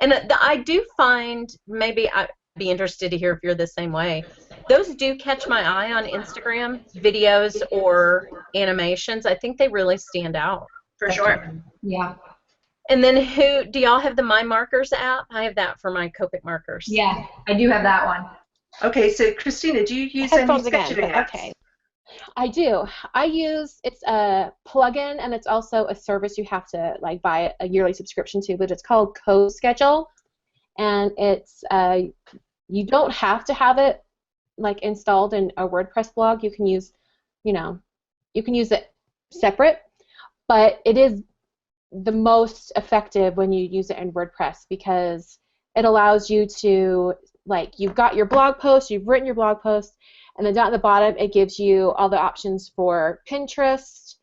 And I do find, maybe I'd be interested to hear if you're the same way, those do catch my eye on Instagram, videos or animations. I think they really stand out. For sure. Yeah. And then do y'all have the My Markers app? I have that for my Copic markers. Yeah, I do have that one. Okay, so Christina, do you use any scheduling apps? Okay. I do. It's a plugin, and it's also a service you have to like buy a yearly subscription to, but it's called CoSchedule, and it's you don't have to have it like installed in a WordPress blog. You can use, you can use it separate, but it is the most effective when you use it in WordPress because it allows you to, like, you've got your blog post, you've written your blog post, and then down at the bottom it gives you all the options for Pinterest,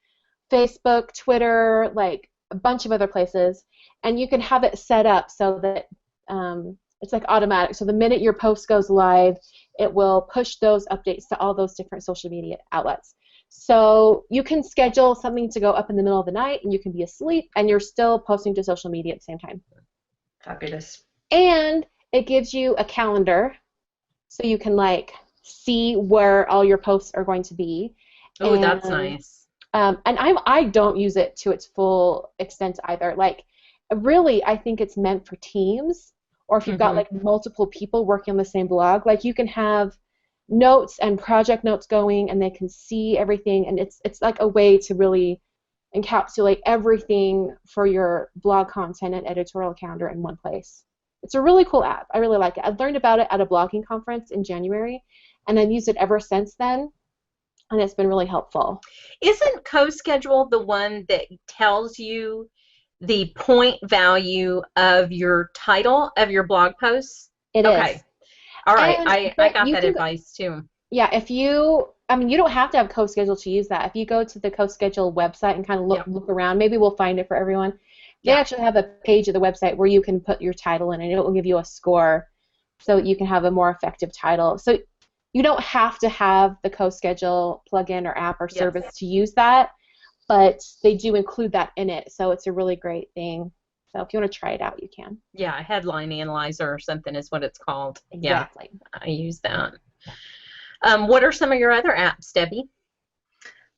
Facebook, Twitter, like a bunch of other places, and you can have it set up so that it's like automatic. So the minute your post goes live, it will push those updates to all those different social media outlets. So you can schedule something to go up in the middle of the night, and you can be asleep, and you're still posting to social media at the same time. Fabulous. And it gives you a calendar, so you can like see where all your posts are going to be. Oh, that's nice. And I don't use it to its full extent either. Like, really, I think it's meant for teams, or if you've got like multiple people working on the same blog. Like, you can have notes and project notes going, and they can see everything, and it's like a way to really encapsulate everything for your blog content and editorial calendar in one place. It's a really cool app. I really like it. I learned about it at a blogging conference in January, and I've used it ever since then, and it's been really helpful. Isn't CoSchedule the one that tells you the point value of your title of your blog posts? It is. All right. I got that advice too. Yeah, you don't have to have CoSchedule to use that. If you go to the CoSchedule website and kind of look around, maybe we'll find it for everyone. They actually have a page of the website where you can put your title in, and it will give you a score so you can have a more effective title. So you don't have to have the CoSchedule plugin or app or service to use that, but they do include that in it, so it's a really great thing. So if you want to try it out, you can. Yeah, Headline Analyzer or something is what it's called. Exactly. Yeah, I use that. What are some of your other apps, Debbie?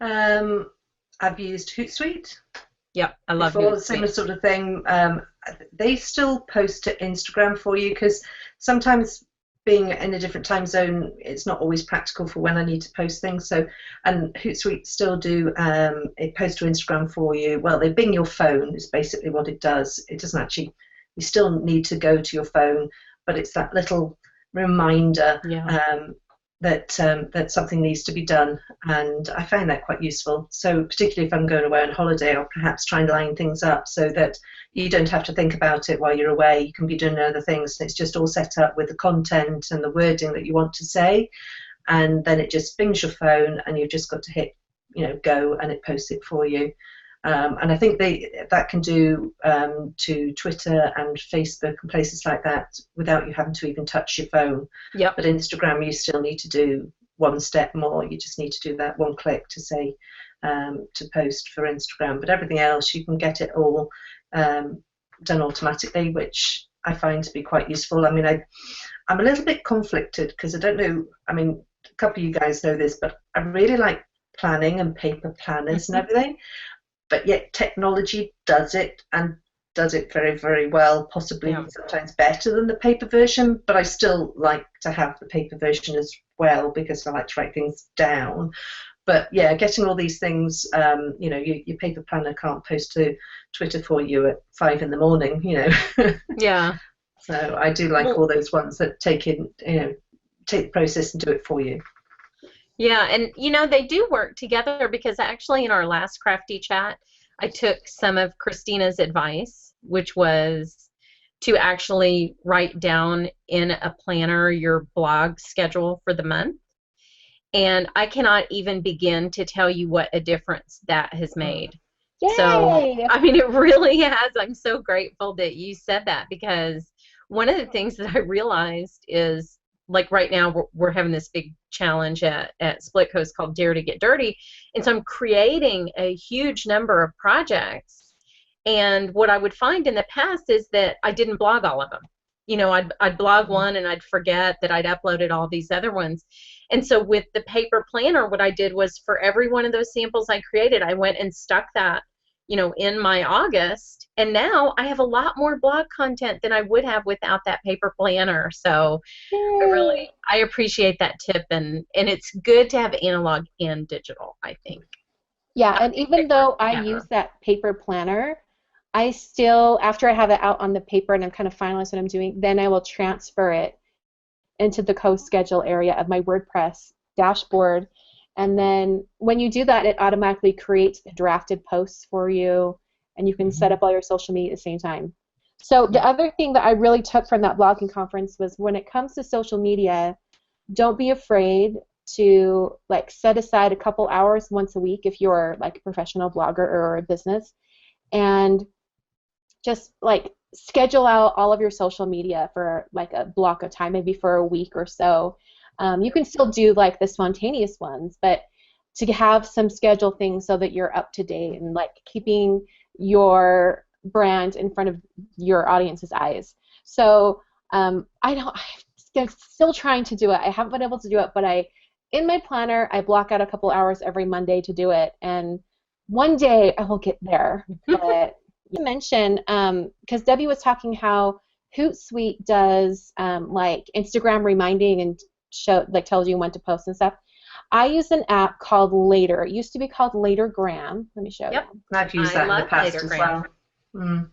I've used Hootsuite. Yep, I love Hootsuite. Hootsuite. Similar sort of thing. They still post to Instagram for you because sometimes being in a different time zone, it's not always practical for when I need to post things. So, and Hootsuite still do it post to Instagram for you. Well, they bing your phone is basically what it does. It doesn't actually. You still need to go to your phone, but it's that little reminder. Yeah. that something needs to be done, and I find that quite useful. So particularly if I'm going away on holiday, I'll perhaps try and line things up so that you don't have to think about it while you're away. You can be doing other things, and it's just all set up with the content and the wording that you want to say, and then it just pings your phone, and you've just got to hit, go, and it posts it for you. And I think that can do to Twitter and Facebook and places like that without you having to even touch your phone. Yep. But Instagram, you still need to do one step more. You just need to do that one click to say to post for Instagram. But everything else, you can get it all done automatically, which I find to be quite useful. I mean, I'm a little bit conflicted because I don't know. I mean, a couple of you guys know this, but I really like planning and paper planners and everything. But yet technology does it, and does it very, very well, possibly sometimes better than the paper version, but I still like to have the paper version as well because I like to write things down. But yeah, getting all these things, your paper planner can't post to Twitter for you at 5 a.m, Yeah. So I do like all those ones that take the process and do it for you. Yeah, and they do work together because actually in our last Crafty chat, I took some of Christina's advice, which was to actually write down in a planner your blog schedule for the month. And I cannot even begin to tell you what a difference that has made. Yay! So, I mean, it really has. I'm so grateful that you said that, because one of the things that I realized is, like right now we're having this big challenge at Split Coast called Dare to Get Dirty, and so I'm creating a huge number of projects, and what I would find in the past is that I didn't blog all of them. I'd blog one and I'd forget that I'd uploaded all these other ones. And so with the paper planner, what I did was for every one of those samples I created, I went and stuck that in my August, and now I have a lot more blog content than I would have without that paper planner. So I appreciate that tip, and it's good to have analog and digital, I think. Yeah, and even though I use that paper planner, I still, after I have it out on the paper and I'm kind of finalized what I'm doing, then I will transfer it into the co-schedule area of my WordPress dashboard. And then when you do that, it automatically creates the drafted posts for you, and you can set up all your social media at the same time. So the other thing that I really took from that blogging conference was, when it comes to social media, don't be afraid to set aside a couple hours once a week if you're a professional blogger or a business, and just schedule out all of your social media for a block of time, maybe for a week or so. You can still do the spontaneous ones, but to have some scheduled things so that you're up to date and keeping your brand in front of your audience's eyes. So I'm still trying to do it. I haven't been able to do it, but in my planner, I block out a couple hours every Monday to do it, and one day I will get there. But you mentioned, because Debbie was talking how Hootsuite does Instagram reminding and tells you when to post and stuff. I use an app called Later. It used to be called Latergram. Let me show you. I've used that in the past as well.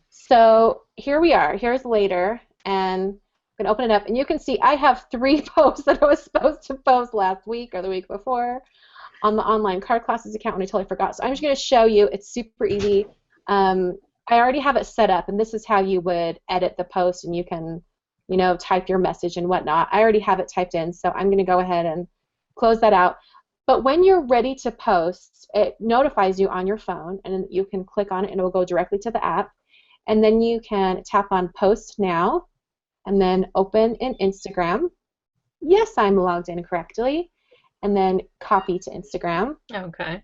So here we are. Here's Later, and I'm going to open it up, and you can see I have 3 posts that I was supposed to post last week or the week before on the online card classes account, and I totally forgot. So I'm just going to show you. It's super easy. I already have it set up, and this is how you would edit the post, and you can type your message and whatnot. I already have it typed in, so I'm going to go ahead and close that out. But when you're ready to post, it notifies you on your phone, and you can click on it, and it will go directly to the app. And then you can tap on Post Now, and then open in Instagram. Yes, I'm logged in correctly. And then copy to Instagram. Okay.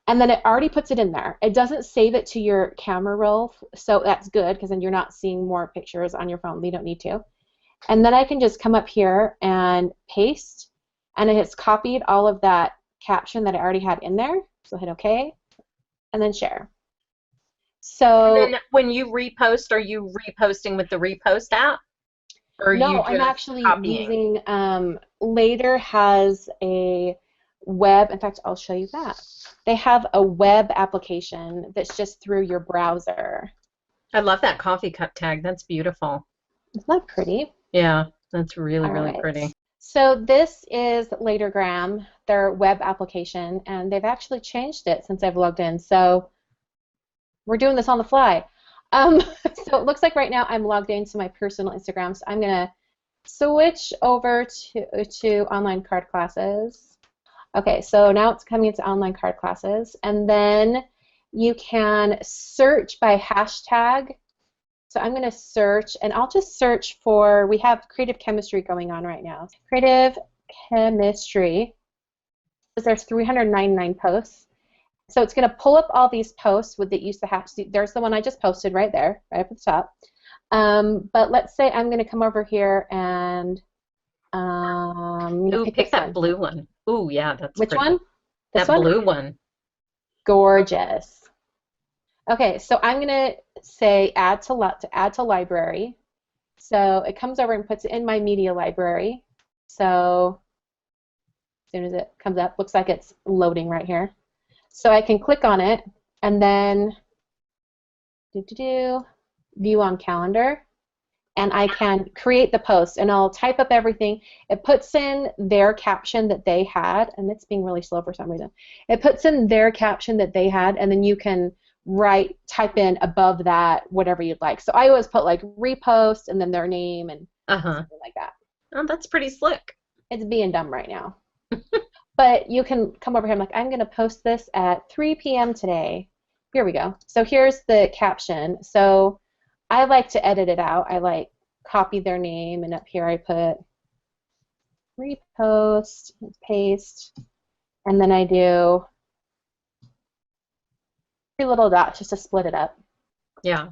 And then it already puts it in there. It doesn't save it to your camera roll, so that's good, because then you're not seeing more pictures on your phone. You don't need to. And then I can just come up here and paste, and it has copied all of that caption that I already had in there. So hit OK, and then share. So and then when you repost, are you reposting with the Repost app? Or no, I'm actually using, Later has a web, in fact, I'll show you that. They have a web application that's just through your browser. I love that coffee cup tag. That's beautiful. Isn't that pretty? Yeah, that's really, really pretty. So this is Latergram, their web application, and they've actually changed it since I've logged in. So we're doing this on the fly. So it looks like right now I'm logged into my personal Instagram. So I'm gonna switch over to online card classes. Okay, so now it's coming into online card classes, and then you can search by hashtag. So I'm going to search, and I'll just search for, we have creative chemistry going on right now. Creative chemistry, because there's 399 posts. So it's going to pull up all these posts with the use of hashtag. There's the one I just posted right there, right up at the top. But let's say I'm going to come over here and Ooh, pick that blue one. Ooh, yeah, that's Which pretty. one? This That one? blue one. Gorgeous. Okay, so I'm going to say add to library. So it comes over and puts it in my media library. So as soon as it comes up, looks like it's loading right here. So I can click on it and then view on calendar, and I can create the post, and I'll type up everything. It puts in their caption that they had, and it's being really slow for some reason. It puts in their caption that they had, and then you can type in above that whatever you'd like. So I always put like repost and then their name and something like that. Oh, that's pretty slick. It's being dumb right now. But you can come over here and like, I'm going to post this at 3 p.m. today. Here we go. So here's the caption. So I like to edit it out. I like copy their name, and up here I put repost, paste, and then I do 3 little dots just to split it up. Yeah.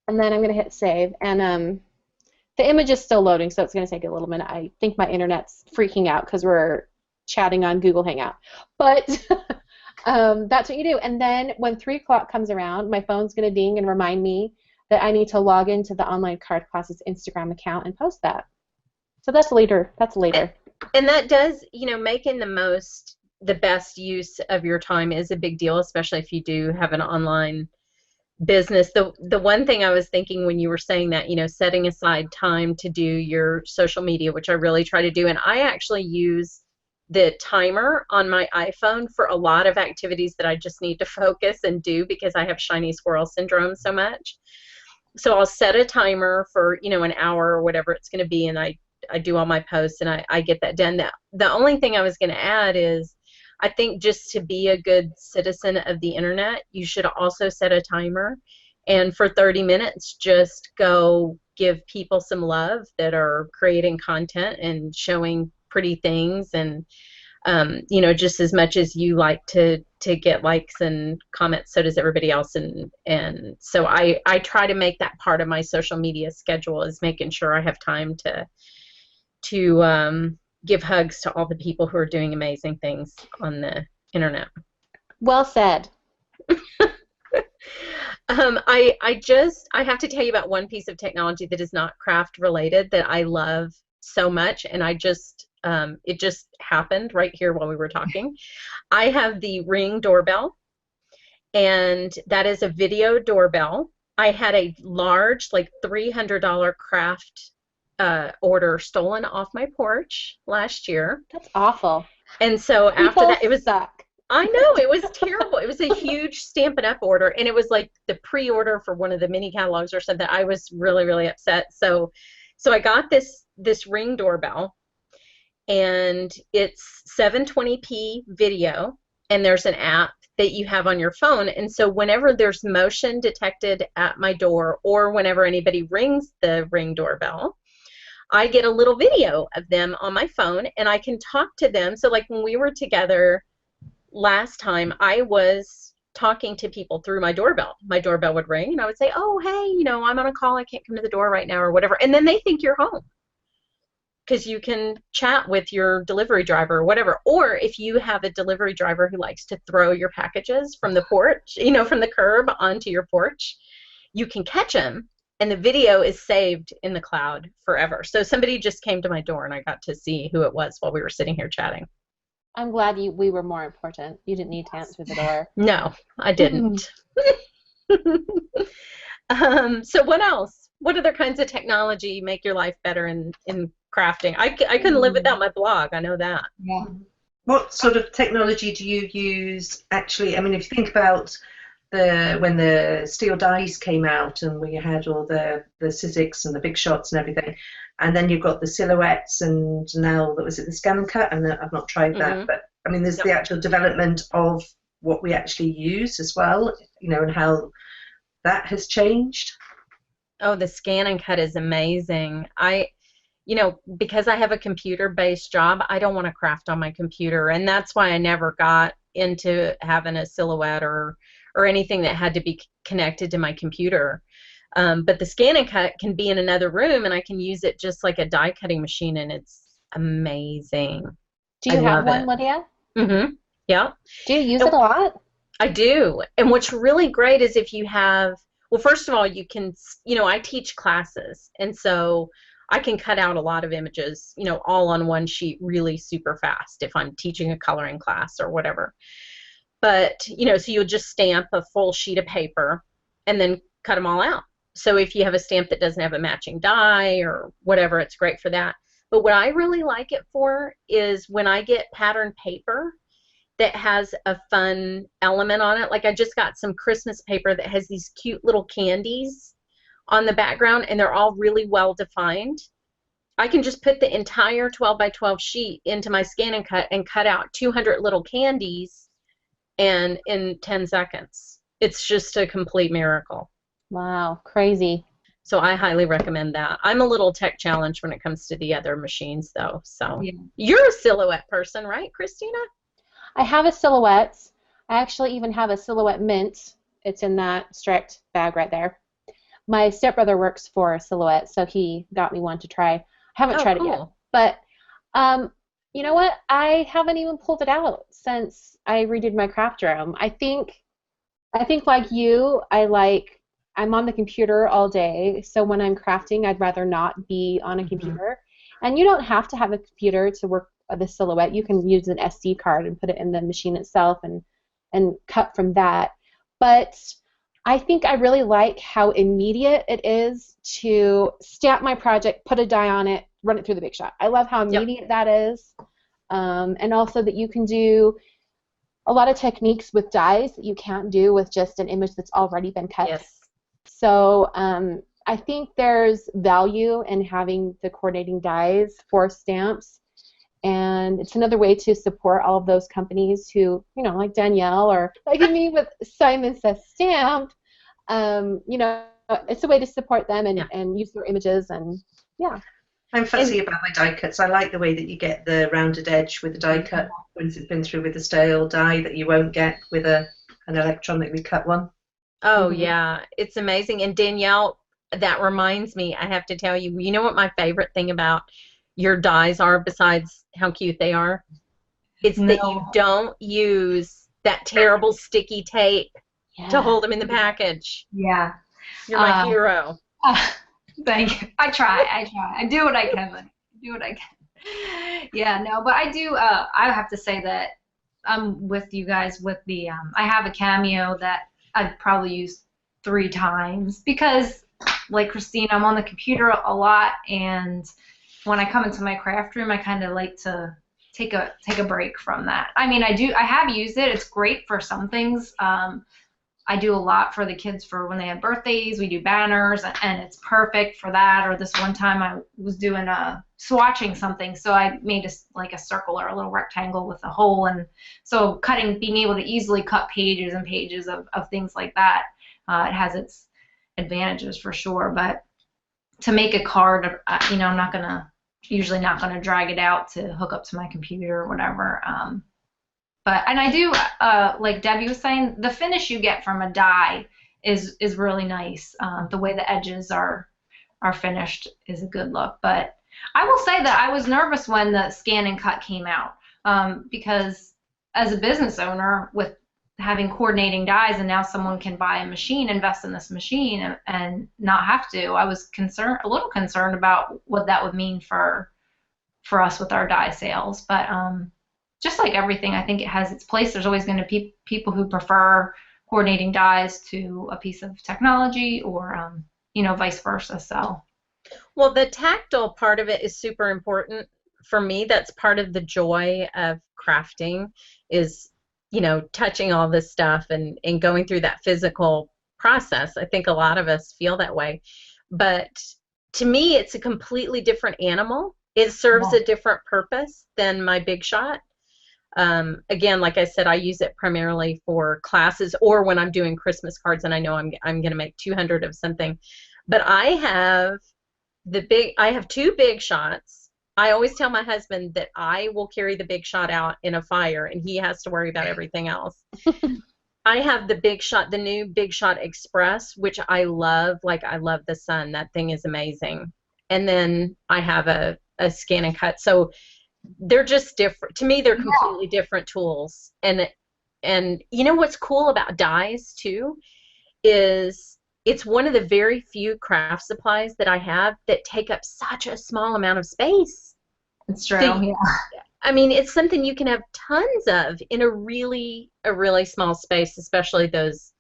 And then I'm going to hit save, and the image is still loading, so it's going to take a little minute. I think my internet's freaking out because we're chatting on Google Hangout. But that's what you do. And then when 3 o'clock comes around, my phone's going to ding and remind me that I need to log into the online card classes Instagram account and post that. So that's later. That's later. And that does, making the best use of your time is a big deal, especially if you do have an online business. The one thing I was thinking when you were saying that, setting aside time to do your social media, which I really try to do, and I actually use the timer on my iPhone for a lot of activities that I just need to focus and do because I have shiny squirrel syndrome so much. So I'll set a timer for, an hour or whatever it's going to be, and I do all my posts, and I get that done. The only thing I was going to add is I think just to be a good citizen of the internet, you should also set a timer, and for 30 minutes just go give people some love that are creating content and showing pretty things, and just as much as you like to get likes and comments, so does everybody else, and so I try to make that part of my social media schedule, is making sure I have time to give hugs to all the people who are doing amazing things on the internet. Well said. I have to tell you about one piece of technology that is not craft related that I love so much, and it just happened right here while we were talking. I have the Ring doorbell, and that is a video doorbell. I had a large, like $300 craft order stolen off my porch last year. That's awful. And so after that, it was suck. I know, it was terrible. It was a huge Stampin' Up! Order, and it was like the pre-order for one of the mini catalogs or something. I was really, really upset. So I got this Ring doorbell, and it's 720p video, and there's an app that you have on your phone, and so whenever there's motion detected at my door, or whenever anybody rings the Ring doorbell, I get a little video of them on my phone, and I can talk to them. So like when we were together last time, I was talking to people through my doorbell. My doorbell would ring, and I would say, oh, hey, I'm on a call, I can't come to the door right now, or whatever, and then they think you're home, because you can chat with your delivery driver or whatever. Or if you have a delivery driver who likes to throw your packages from the porch, from the curb onto your porch, you can catch them, and the video is saved in the cloud forever. So somebody just came to my door, and I got to see who it was while we were sitting here chatting. I'm glad we were more important. You didn't need to answer the door. No, I didn't. So what else? What other kinds of technology make your life better in crafting. I couldn't live without my blog. I know that. Yeah. What sort of technology do you use actually? I mean, if you think about when the steel dies came out and we had all the Sizzix and the big shots and everything, and then you've got the silhouettes, and now that was it the scan and cut, and I've not tried that, but I mean, there's the actual development of what we actually use as well, and how that has changed. Oh, the scan and cut is amazing. Because I have a computer-based job, I don't want to craft on my computer, and that's why I never got into having a silhouette or anything that had to be connected to my computer. But the scan and cut can be in another room, and I can use it just like a die cutting machine, and it's amazing. Do you have one, Lydia? Mm-hmm. Yeah. Do you use it a lot? I do. And what's really great is if you have, well, first of all, you can, I teach classes, and so I can cut out a lot of images, all on one sheet really super fast if I'm teaching a coloring class or whatever. But, so you'll just stamp a full sheet of paper and then cut them all out. So if you have a stamp that doesn't have a matching die or whatever, it's great for that. But what I really like it for is when I get patterned paper that has a fun element on it. Like I just got some Christmas paper that has these cute little candies on the background, and they're all really well defined. I can just put the entire 12 by 12 sheet into my scan and cut out 200 little candies and in 10 seconds. It's just a complete miracle. Wow, crazy. So I highly recommend that. I'm a little tech challenged when it comes to the other machines, though. So You're a silhouette person, right, Christina? I have a silhouette. I actually even have a silhouette mint. It's in that strict bag right there. My stepbrother works for Silhouette, so he got me one to try. I haven't tried it yet. But you know what? I haven't even pulled it out since I redid my craft room. I think like you, I'm on the computer all day, so when I'm crafting, I'd rather not be on a computer. And you don't have to have a computer to work the Silhouette. You can use an SD card and put it in the machine itself and cut from that. But I think I really like how immediate it is to stamp my project, put a die on it, run it through the Big Shot. I love how immediate that is, and also that you can do a lot of techniques with dies that you can't do with just an image that's already been cut. Yes. So I think there's value in having the coordinating dies for stamps, and it's another way to support all of those companies who, like Danielle or like me with Simon Says Stamped. It's a way to support them and use their images and I'm fussy about my die cuts. I like the way that you get the rounded edge with the die cut once it's been through with the stale die that you won't get with an electronically cut one. Oh, yeah. It's amazing. And Danielle, that reminds me, I have to tell you, you know what my favorite thing about your dies are besides how cute they are? It's that you don't use that terrible sticky tape to hold them in the package. Yeah. You're my hero. Thank you. I try. I do what I can. Yeah, no, but I do. I have to say that I'm with you guys with the. I have a Cameo that I've probably used 3 times because, like Christine, I'm on the computer a lot, and when I come into my craft room, I kind of like to take a break from that. I mean, I have used it. It's great for some things. I do a lot for the kids for when they have birthdays. We do banners, and it's perfect for that. Or this one time I was doing swatching something, so I made a circle or a little rectangle with a hole, and so being able to easily cut pages and pages of things like that, it has its advantages for sure. But to make a card, I'm usually not gonna drag it out to hook up to my computer or whatever. And I do, like Debbie was saying, the finish you get from a die is really nice. The way the edges are finished is a good look. But I will say that I was nervous when the scan and cut came out because as a business owner with having coordinating dies and now someone can buy a machine, invest in this machine and not have to, I was a little concerned about what that would mean for us with our die sales. But just like everything, I think it has its place. There's always going to be people who prefer coordinating dies to a piece of technology or, vice versa. So Well, the tactile part of it is super important for me. That's part of the joy of crafting is, touching all this stuff and going through that physical process. I think a lot of us feel that way. But to me, it's a completely different animal. It serves a different purpose than my Big Shot. Again, like I said, I use it primarily for classes or when I'm doing Christmas cards and I know I'm going to make 200 of something. But I have two Big Shots. I always tell my husband that I will carry the Big Shot out in a fire and he has to worry about everything else. I have the Big Shot, the new Big Shot Express, which I love. Like, I love the sun. That thing is amazing. And then I have a scan and cut. So they're just different. To me, they're completely different tools. And you know what's cool about dies, too, is it's one of the very few craft supplies that I have that take up such a small amount of space. It's true. So, yeah. I mean, it's something you can have tons of in a really small space, especially those.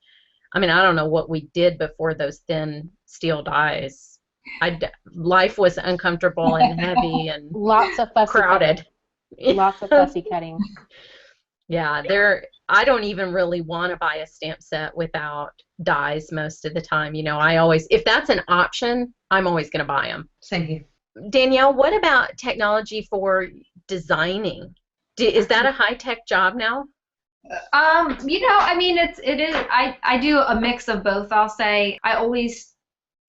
I mean, I don't know what we did before those thin steel dies. Life was uncomfortable and heavy and Lots of fussy crowded. Cutting. Lots of fussy cutting. Yeah, I don't even really want to buy a stamp set without dies most of the time. I always, if that's an option, I'm always going to buy them. Same here. Danielle, what about technology for designing? Is that a high-tech job now? I mean, it is. I do a mix of both. I'll say I always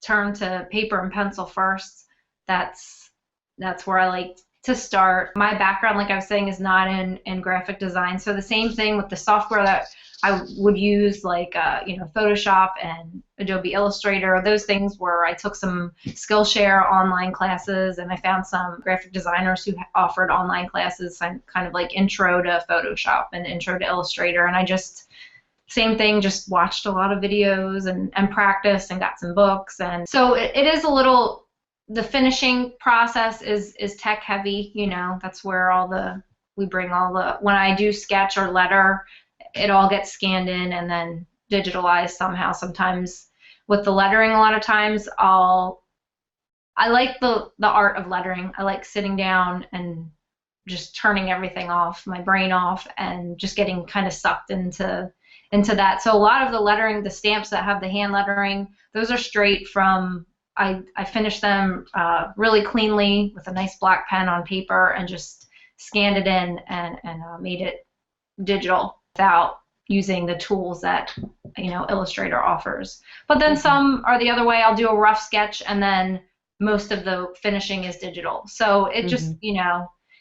turn to paper and pencil first. That's where I like to start. My background, like I was saying, is not in graphic design. So the same thing with the software that I would use, like Photoshop and Adobe Illustrator, those things where I took some Skillshare online classes, and I found some graphic designers who offered online classes, kind of like intro to Photoshop and intro to Illustrator, and I just same thing, just watched a lot of videos and practiced and got some books, and so it is a little. The finishing process is tech heavy, that's where we bring all the, when I do sketch or letter, it all gets scanned in and then digitalized somehow. Sometimes with the lettering, a lot of times I like the art of lettering. I like sitting down and just turning everything off, my brain off, and just getting kind of sucked into that. So a lot of the lettering, the stamps that have the hand lettering, those are straight from, I finished them really cleanly with a nice black pen on paper and just scanned it in and made it digital without using the tools that Illustrator offers. But then some are the other way. I'll do a rough sketch and then most of the finishing is digital. So it just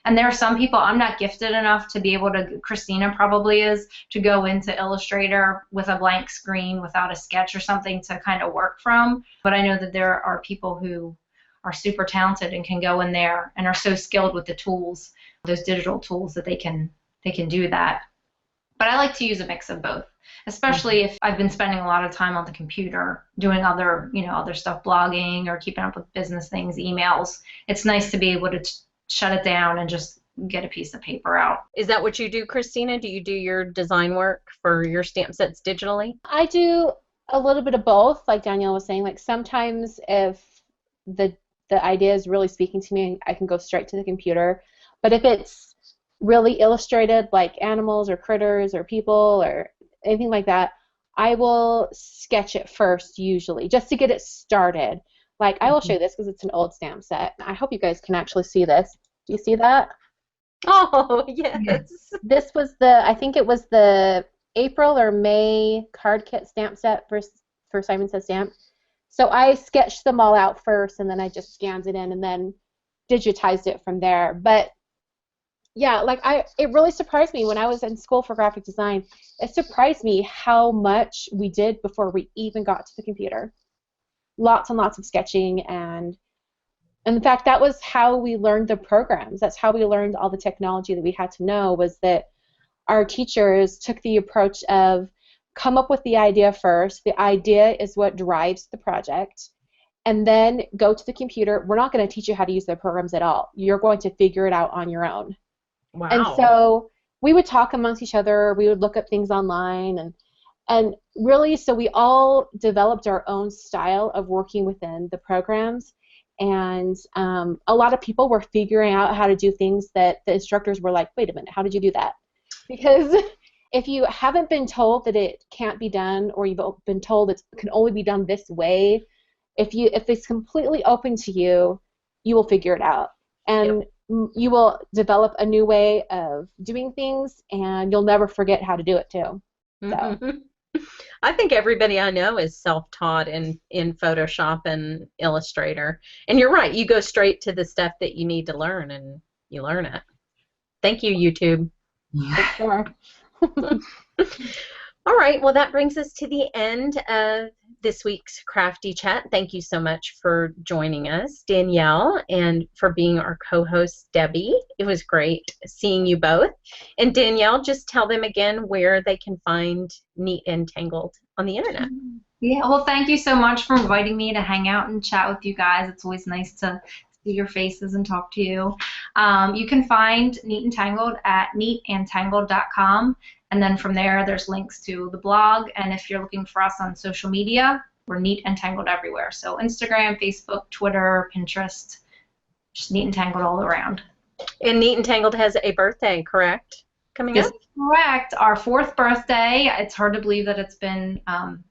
and there are some people, I'm not gifted enough to be able to, Christina probably is, to go into Illustrator with a blank screen without a sketch or something to kind of work from. But I know that there are people who are super talented and can go in there and are so skilled with the tools, those digital tools, that they can do that. But I like to use a mix of both, especially if I've been spending a lot of time on the computer doing other stuff, blogging or keeping up with business things, emails. It's nice to be able to shut it down and just get a piece of paper out. Is that what you do, Christina? Do you do your design work for your stamp sets digitally? I do a little bit of both, like Danielle was saying. Like sometimes if the idea is really speaking to me, I can go straight to the computer. But if it's really illustrated, like animals or critters or people or anything like that, I will sketch it first usually, just to get it started. Like, I will show you this because it's an old stamp set. I hope you guys can actually see this. Do you see that? Oh, yes. This was I think it was the April or May card kit stamp set for Simon Says Stamp. So I sketched them all out first, and then I just scanned it in and then digitized it from there. But yeah, like it really surprised me when I was in school for graphic design. It surprised me how much we did before we even got to the computer. Lots and lots of sketching, and in fact, that was how we learned the programs. That's how we learned all the technology that we had to know, was that our teachers took the approach of come up with the idea first. The idea is what drives the project, and then go to the computer. We're not going to teach you how to use the programs at all. You're going to figure it out on your own. Wow. And so we would talk amongst each other. We would look up things online, and really, so we all developed our own style of working within the programs. And a lot of people were figuring out how to do things that the instructors were like, wait a minute, how did you do that? Because if you haven't been told that it can't be done, or you've been told it can only be done this way, if it's completely open to you, you will figure it out. And you will develop a new way of doing things, and you'll never forget how to do it too. So. I think everybody I know is self-taught in Photoshop and Illustrator. And you're right, you go straight to the stuff that you need to learn, and you learn it. Thank you, YouTube. Sure. All right, well, that brings us to the end of this week's Crafty Chat. Thank you so much for joining us, Danielle, and for being our co-host, Debbie. It was great seeing you both. And Danielle, just tell them again where they can find Neat and Tangled on the internet. Yeah, well, thank you so much for inviting me to hang out and chat with you guys. It's always nice to see your faces and talk to you. You can find Neat and Tangled at neatandtangled.com. And then from there, there's links to the blog. And if you're looking for us on social media, we're Neat and Tangled everywhere. So Instagram, Facebook, Twitter, Pinterest, just Neat and Tangled all around. And Neat and Tangled has a birthday, correct? Coming up? Correct. Our 4th birthday. It's hard to believe that it's been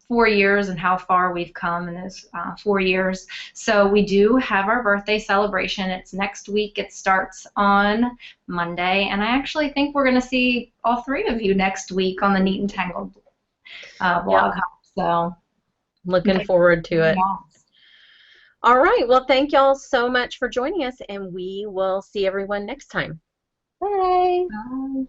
4 years and how far we've come in those 4 years. So we do have our birthday celebration. It's next week. It starts on Monday. And I actually think we're going to see all 3 of you next week on the Neat and Tangled blog hub. So looking forward to it. Yes. All right. Well, thank y'all so much for joining us, and we will see everyone next time. Bye. Bye.